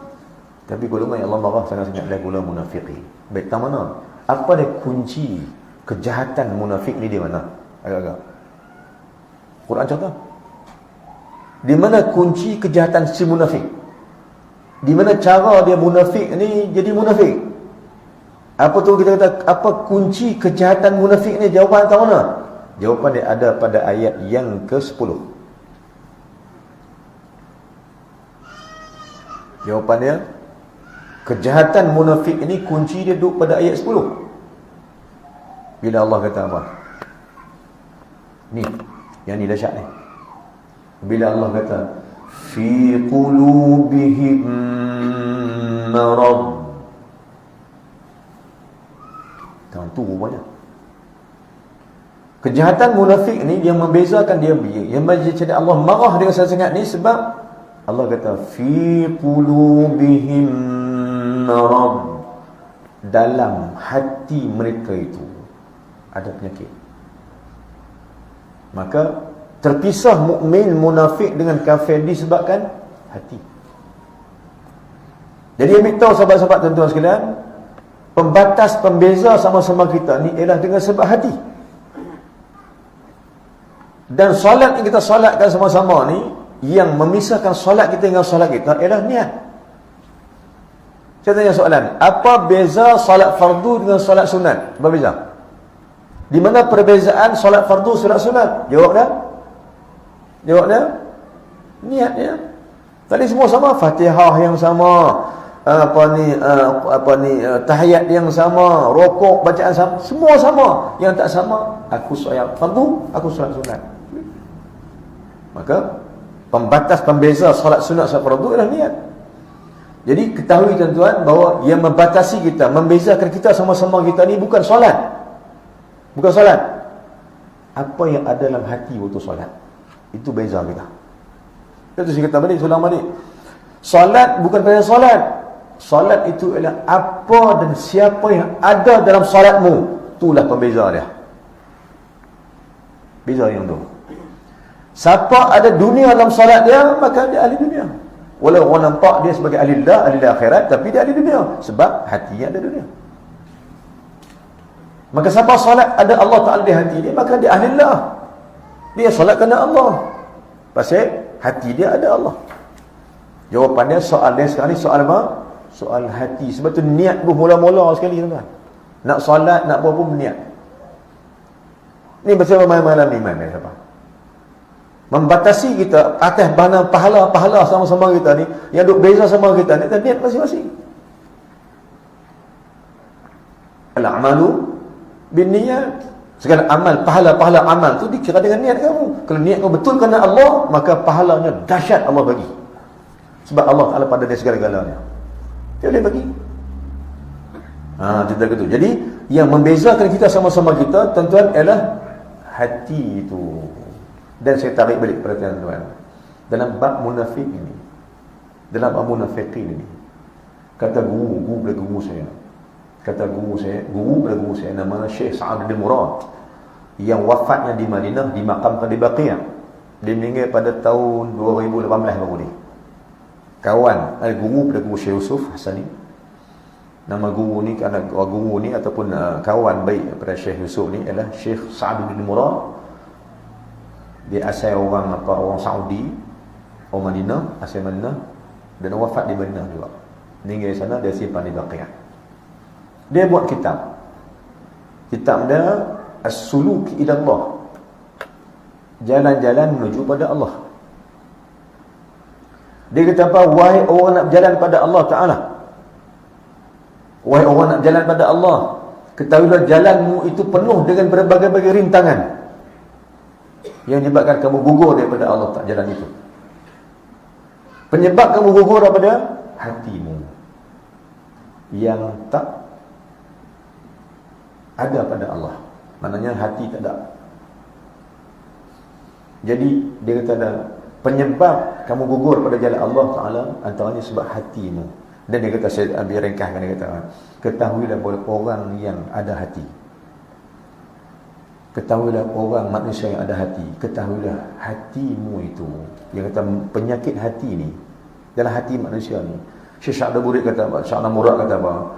Tapi golongan yang Allah marah sangat-sangat adalah golongan munafiqin. Baik, tak mana? Apa dia kunci kejahatan munafik ni di mana? Agak-agak. Quran contoh. Di mana kunci kejahatan si munafik? Di mana cara dia munafik ni jadi munafik? Apa tu kita kata, apa kunci kejahatan munafik ni? Jawapan kat mana? Jawapan dia ada pada ayat yang ke-10. Jawapan dia, kejahatan munafik ini kunci dia duduk pada ayat 10. Bila Allah kata apa? Ni, yang ni dahsyat ni. Bila Allah kata fi qulubihim marad. Tu rupanya kejahatan munafik ni yang membezakan dia, yang menjadi Allah marah dengan sangat ni sebab Allah kata fi qulubihim marad, dalam hati mereka itu ada penyakit. Maka terpisah mukmin munafik dengan kafir disebabkan hati. Jadi ambil tahu sahabat-sahabat tuan-tuan sekalian, pembatas pembeza sama-sama kita ni ialah dengan sebab hati. Dan solat yang kita solatkan sama-sama ni, yang memisahkan solat kita dengan solat kita ialah niat. Saya tanya soalan, apa beza solat fardu dengan solat sunat? Apa beza? Di mana perbezaan solat fardu solat sunat? Jawabnya niatnya. Tadi semua sama, Fatihah yang sama, tahiyat yang sama, rokok bacaan sama, semua sama. Yang tak sama, aku solat fardu, aku solat sunat. Maka pembatas pembeza solat sunat solat fardu adalah niat. Jadi ketahui tuan-tuan bahawa yang membatasi kita, membezakan kita sama-sama kita ni bukan solat. Bukan solat. Apa yang ada dalam hati waktu solat, itu beza kita. Itu saya kata balik, sulang balik. Solat bukan pada solat. Solat itu adalah apa dan siapa yang ada dalam solatmu. Itulah pembeza dia. Beza yang tu. Siapa ada dunia dalam solat dia, maka dia ahli dunia. Walau orang nampak dia sebagai ahli Allah, ahli akhirat, tapi dia ahli dunia. Sebab hatinya ada dunia. Maka siapa solat ada Allah Ta'ala di hati dia, maka dia ahli Allah. Dia solat kerana Allah. Pasal hati dia ada Allah. Jawapan dia, soal dia sekarang ni soal apa? Soal hati. Sebab tu niat pun mula-mula sekali tuan-tuan. Nak solat, nak buat pun niat. Ni pasal malam-malam ni main siapa? Membatasi kita atas bana pahala-pahala sama-sama kita ni, yang duk beza sama kita ni, niat masing-masing. Al-amalu binniyat. Segala amal, pahala-pahala amal tu dikira dengan niat kamu. Kalau niat kamu betul kerana Allah, maka pahalanya dahsyat Allah bagi. Sebab Allah Ta'ala pada dia segala-galanya. Dia boleh bagi. Cerita gitu. Jadi yang membezakan kita sama-sama kita, tuan-tuan, ialah hati itu. Dan saya tarik balik perhatian tuan, dalam bab munafik ini, dalam bab munafikin ini, kata guru pada guru saya, namanya Syekh Sa'ad bin Murad, yang wafatnya di Madinah, dimakamkan di Baqiyah. Dia meninggal pada tahun 2018 baru ni. Kawan, guru pada guru Syekh Yusuf Hasani. Nama guru ni, kerana guru ni ataupun kawan baik pada Syekh Yusuf ni adalah Syekh Sa'ad bin Murad. Dia asal orang Saudi, orang Madinah, asal Madinah, dan wafat di Madinah juga. Meninggal di sana, dia simpan di Baqiyah. Dia buat kitab. Kitab dia As-Suluk ila Allah. Jalan-jalan menuju pada Allah. Dia kata apa? Wahai orang nak berjalan pada Allah Ta'ala, wahai orang nak berjalan pada Allah, ketahuilah jalanmu itu penuh dengan berbagai-bagai rintangan yang menyebabkan kamu gugur daripada Allah Ta'ala jalan itu. Penyebab kamu gugur daripada hatimu yang tak ada pada Allah. Maknanya hati tak ada. Jadi dia kata ada penyebab kamu gugur pada jalan Allah Ta'ala, antaranya sebab hatimu. Dan dia kata, saya ambil ringkaskan, dia kata, ketahuilah bahawa orang yang ada hati, Ketahuilah orang manusia yang ada hati. Ketahuilah hatimu itu. Yang kata penyakit hati ni dalam hati manusia ni. Syekh Sya'da Burid kata apa? Sya'na Murad kata apa?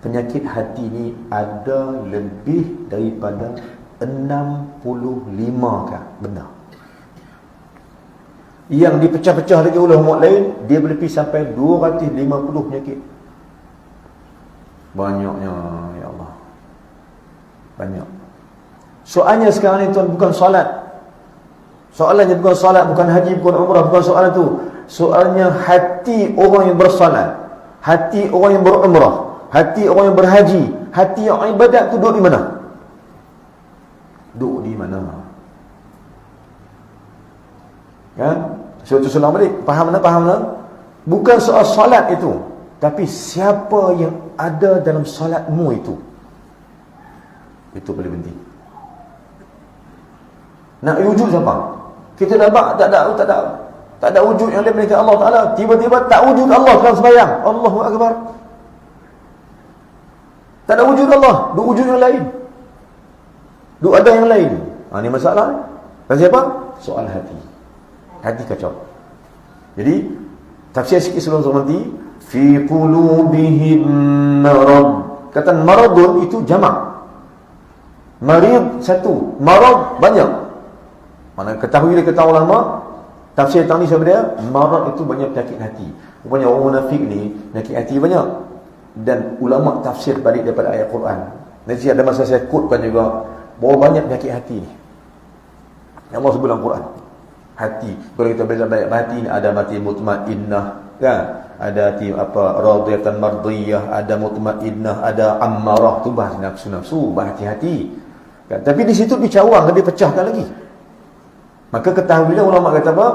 Penyakit hati ni ada lebih daripada 65 kan benda. Yang dipecah-pecah lagi oleh umat lain, dia boleh pergi sampai 250 penyakit. Banyaknya, ya Allah. Banyak. Soalnya sekarang ni tuan, bukan solat. Soalannya bukan solat, bukan haji, bukan umrah, bukan soalan tu. Soalnya hati orang yang bersolat, hati orang yang berumrah, hati orang yang berhaji, hati yang ibadat tu duduk di mana? Duduk di mana? Kan? Suatu sulam balik. Faham tak? Bukan soal solat itu, tapi siapa yang ada dalam solatmu itu. Itu paling penting. Nak wujud siapa? Kita nampak tak ada wujud yang lain melainkan Allah Ta'ala. Tiba-tiba tak wujud Allah dalam sembahyang. Allahu Akbar. Tak ada wujud Allah, duk wujud yang lain. Duk ada yang lain. Ini masalah. Dan siapa? Soal hati. Hati kacau. Jadi tafsir sikit sebelum nanti, fi qulubihim marad. Kata maradun itu jamak. Marid satu, marad banyak. Mana ketahui dia kata ulama tafsir tang ni siapa dia? Marad itu banyak penyakit hati. Rupanya orang munafik ni penyakit hati banyak. Dan ulama tafsir balik daripada ayat Quran. Nanti ada masa saya quotekan juga bahawa banyak penyakit hati ni. Yang Allah sebut dalam Quran. Hati. Kalau kita belajar banyak hati ni, ada hati mutmainnah, kan? Ada hati apa? Radiyatan mardiyah, ada mutmainnah, ada ammarah, tu bahas nafsu-nafsu, bahas hati-hati. Kan? Tapi di situ dicawang, dia pecahkan lagi. Maka ketahuilah ulama kata apa?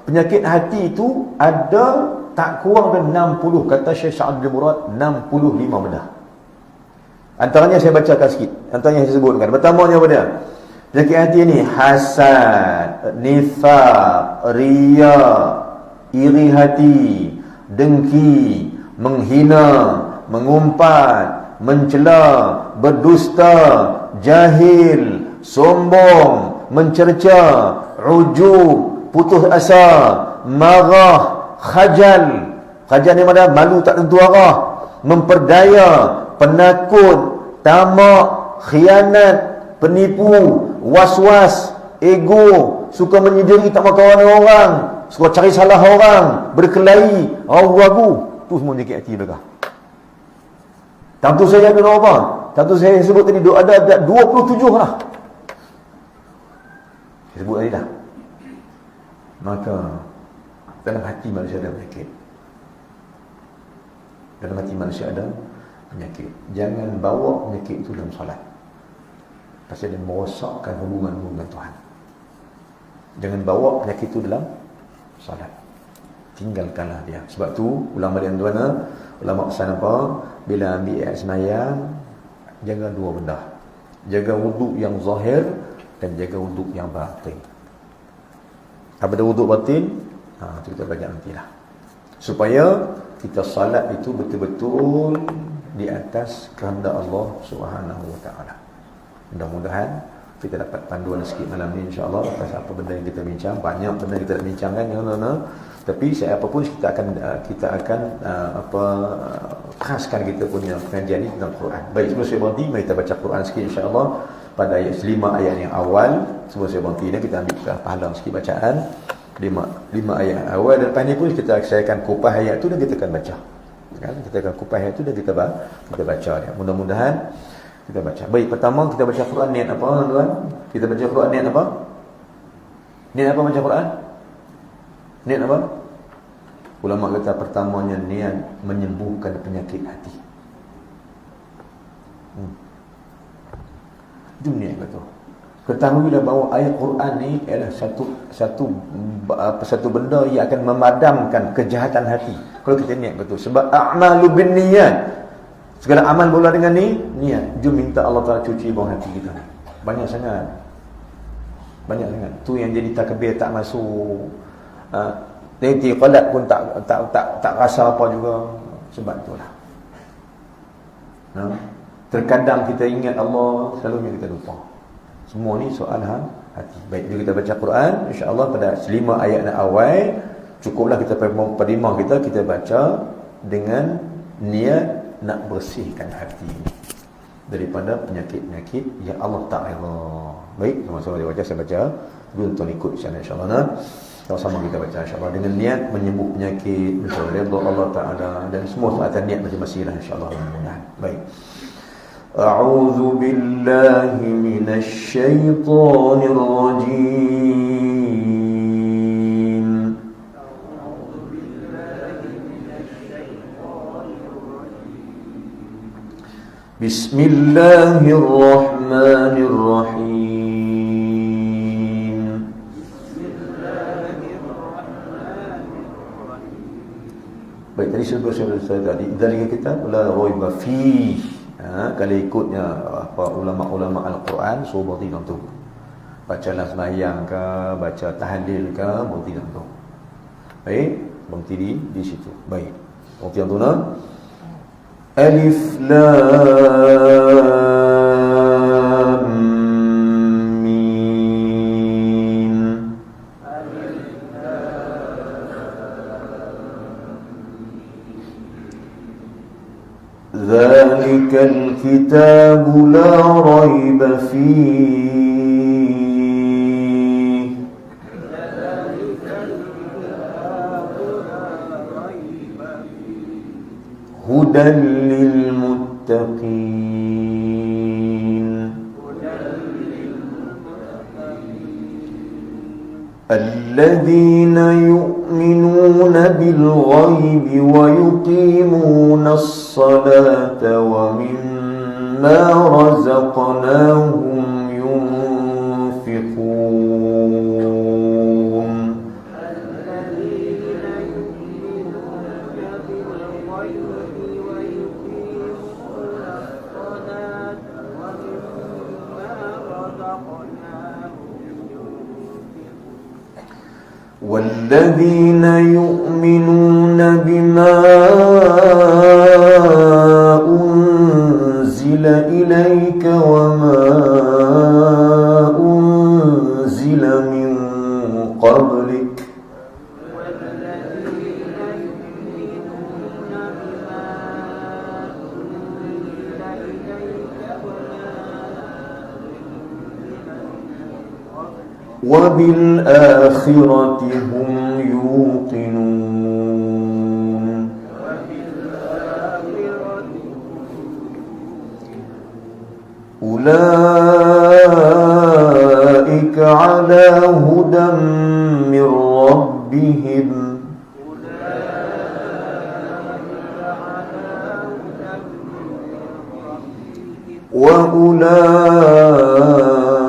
Penyakit hati itu ada tak kurang dari 60, kata Syekh Sya'da Murad, 65 benda. Antaranya saya bacakan sikit. Antaranya saya sebutkan. Pertamanya apa dia? Penyakit hati ni hasad, nifaq, riya, iri hati, dengki, menghina, mengumpat, mencela, berdusta, jahil, sombong, mencerca, ujub, putus asa, marah, khajal. Khajal ni mana? Malu tak tentu arah, memperdaya, penakut, tamak, khianat, penipu, was-was, ego, suka menyediri tak mau kawan dengan orang, suka cari salah orang, berkelahi, ragu-ragu. Tu semua penyakit hati belakang. Tentu saya kena apa? Tentu saya sebut tadi ada 27 lah. Saya sebut tadi dah. Maka dalam hati manusia ada penyakit. Dalam hati manusia ada penyakit. Jangan bawa penyakit itu dalam solat. Pasal dia merosakkan hubunganmu dengan Tuhan. Jangan bawa penyakit itu dalam solat. Tinggalkanlah dia. Sebab tu ulama dia tuan, ulama pesan apa? Bila ambil air sembahyang, jaga dua benda. Jaga wuduk yang zahir dan jaga wuduk yang batin. Apabila wuduk batin, itu kita belajar nantilah. Supaya kita salat itu betul-betul di atas kehendak Allah Subhanahu Wa Taala. Mudah-mudahan kita dapat panduan sikit malam ni insya-Allah atas apa benda yang kita bincang. Banyak benda yang kita nak bincangkan tapi saya apapun kita akan khaskan kita punya pengajian ni tentang Quran. Baik, sebelum saya berhenti mari kita baca Quran sikit insya-Allah pada ayat 5 ayat yang awal. Sebelum saya berhenti ni kita ambil pahala sikit bacaan 5 ayat awal, dan lepas ni pun saya akan kupas ayat tu dan kita akan baca. Kan? Kita akan kupas ayat tu dan kita baca dia. Mudah-mudahan kita baca. Baik, pertama kita baca Quran niat apa tuan? Kita baca Quran niat apa? Niat apa baca Quran? Niat apa? Ulama kata pertamanya niat menyembuhkan penyakit hati. Itu niat betul. Ketahuilah bahawa ayat Quran ni adalah satu benda yang akan memadamkan kejahatan hati kalau kita niat betul. Sebab a'malu binniyat, segala amal bola dengan niat. Jom minta Allah Taala cuci bawah hati kita ni. Banyak sangat. Tu yang jadi takbir tak masuk. Nanti qalat pun tak rasa apa juga. Sebab itulah. Terkadang kita ingat Allah, selalunya kita lupa. Semua ni soal hati. Baik, bila kita baca Quran, insya-Allah pada 5 ayat awal cukuplah kita mukadimah kita baca dengan niat nak bersihkan hati daripada penyakit-penyakit yang Allah tak reda. Baik, sama-sama dia baca, saya baca. Dulu tuan ikut insya-Allah nah. Sama-sama kita baca insya-Allah dengan niat menyembuh penyakit, mencari redha Allah Taala, dan semua atas niat masing-masing insya-Allah. Mudah-mudahan. Baik. A'udzu billahi minasy syaithanir rajim. Bismillahirrahmanirrahim. Baik, tadi sebelum saya tadi dari kita la raiba fi. Kalau ikutnya apa ulama-ulama Al-Quran, so berarti tentu. Bacalah sembahyang ke, baca tahlil ke, berarti tentu. Baik, berhenti di situ. Baik. Berarti tentu nah. Alif Lam Mim. ذلك الكتاب لا ريب فيه هدى للمتقين الذين يؤمنون بالغيب ويقيمون الصلاة ومما رزقناهم ينفقون والذين يؤمنون بما أنزل إليك وما أنزل من قبلك وبالآخرة هم يوقنون أولئك على هدى من ربهم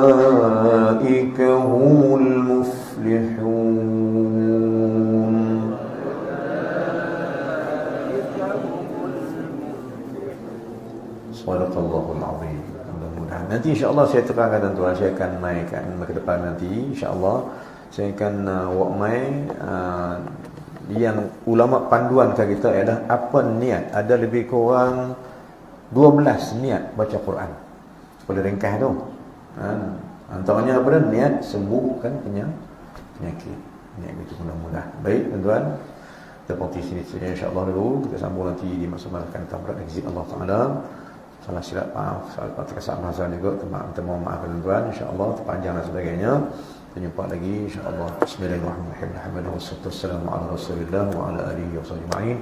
وأولئك هم المفلحون. Subhanallahul azim. Mudah-mudahan nanti insya-Allah saya terangkan tuan-tuan, saya akan mainkan ke depan nanti insya-Allah saya akan yang ulama panduankan kita ialah apa niat. Ada lebih kurang 12 niat baca Quran. Boleh ringkas tu. Antaranya apa dah? Niat sembuhkan penyakit. Niat itu mudah-mudahan. Baik tuan-tuan, kita berhenti sini saja insya-Allah dulu. Kita sambung nanti di masa-masa tamrat izin Allah Taala. Salah silap maaf, salah terkesalahan bahasa juga, mohon maaf tuan-tuan, insya-Allah terpanjang dan sebagainya. Kita jumpa lagi insya-Allah. Bismillahirrahmanirrahim. Alhamdulillah wassalatu wassalamu ala Rasulillah wa ala alihi wa sahbihi.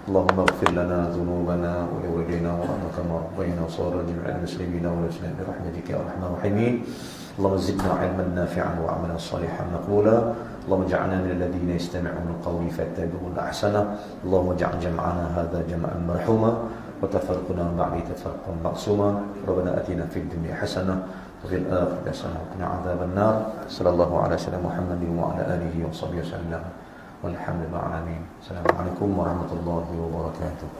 اللهم اغفر لنا ذنوبنا ولوالدينا وارحمنا كما ربينا وصغار جميع المسلمين والمسلمات برحمتك يا ارحم الراحمين. اللهم زدنا علما نافعا وعملا صالحا مقبولا. اللهم اجعلنا من الذين يستمعون القول فيتبعون احسنه. اللهم اجعل جمعنا هذا جمعا مرحوما وتفرقنا من بعده تفرقا معصوما. ربنا اتنا في الدنيا حسنه وفي الاخره حسنه وقنا عذاب النار. صلى الله على سيدنا محمد وعلى اله وصحبه وسلم. والحمد لله العالمين. السلام عليكم ورحمة الله وبركاته.